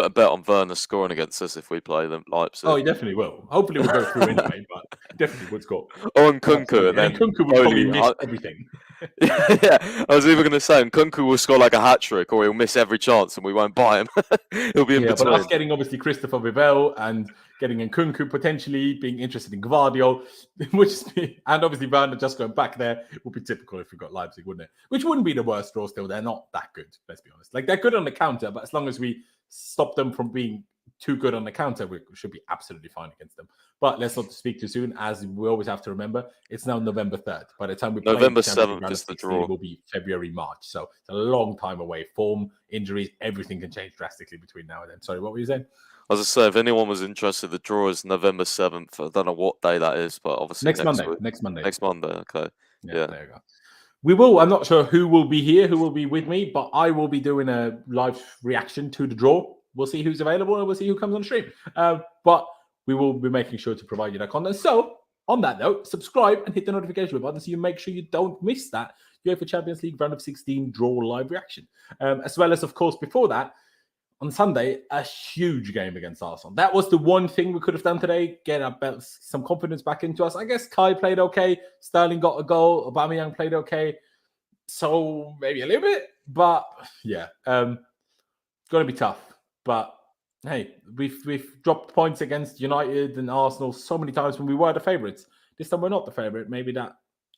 bet on Werner scoring against us if we play them Leipzig. Oh, he definitely will. Hopefully, we'll go through anyway, but definitely would score. Or on Kunku, and then Kunku will probably miss everything. Yeah, I was even going to say, Kunku will score like a hat trick, or he'll miss every chance, and we won't buy him. He'll be in between. But us getting obviously Christopher Vivell and getting in Kunku potentially being interested in Gvardiol, and obviously Werner just going back there would be typical if we got Leipzig, wouldn't it? Which wouldn't be the worst draw. Still, they're not that good. Let's be honest. Like, they're good on the counter, but as long as we stop them from being too good on the counter, we should be absolutely fine against them. But let's not speak too soon, as we always have to remember, it's now November 3rd. By the time we play November 7th is the draw. It will be February, March. So it's a long time away. Form, injuries, everything can change drastically between now and then. Sorry, what were you saying? I was just saying, if anyone was interested, the draw is November 7th. I don't know what day that is, but obviously next Monday. Next Monday, okay. Yeah. There you go. We will. I'm not sure who will be here, who will be with me, but I will be doing a live reaction to the draw. We'll see who's available and we'll see who comes on stream. But we will be making sure to provide you that content. So, on that note, subscribe and hit the notification button so you make sure you don't miss that UEFA Champions League round of 16 draw live reaction. As well as, of course, before that, on Sunday, a huge game against Arsenal. That was the one thing we could have done today, get some confidence back into us. I guess Kai played okay. Sterling got a goal. Aubameyang played okay. So maybe a little bit. But yeah, going to be tough. But hey, we've dropped points against United and Arsenal so many times when we were the favourites. This time we're not the favourite. Maybe that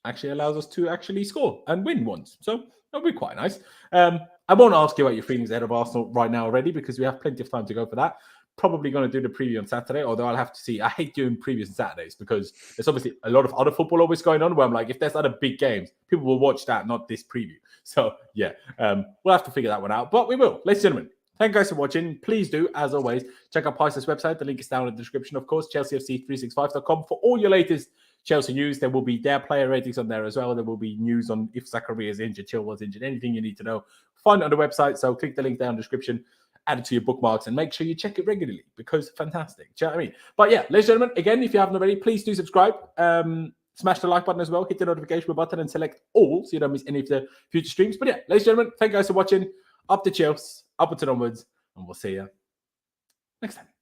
actually allows us to actually score and win once. So that'll be quite nice. I won't ask you about your feelings ahead of Arsenal right now already because we have plenty of time to go for that. Probably going to do the preview on Saturday, although I'll have to see. I hate doing previews on Saturdays because there's obviously a lot of other football always going on where I'm like, if there's other big games, people will watch that, not this preview. So yeah, we'll have to figure that one out, but we will. Ladies and gentlemen, thank you guys for watching. Please do, as always, check out Pice's website. The link is down in the description, of course, chelseafc365.com for all your latest Chelsea news. There will be their player ratings on there as well. There will be news on if Zakaria is injured, Chilwell is injured, anything you need to know. Find it on the website. So click the link down in the description, add it to your bookmarks, and make sure you check it regularly because fantastic. Do you know what I mean? But yeah, ladies and gentlemen, again, if you haven't already, please do subscribe. Smash the like button as well. Hit the notification button and select all so you don't miss any of the future streams. But yeah, ladies and gentlemen, thank you guys for watching. Up to Chelsea, upwards and onwards, and we'll see you next time.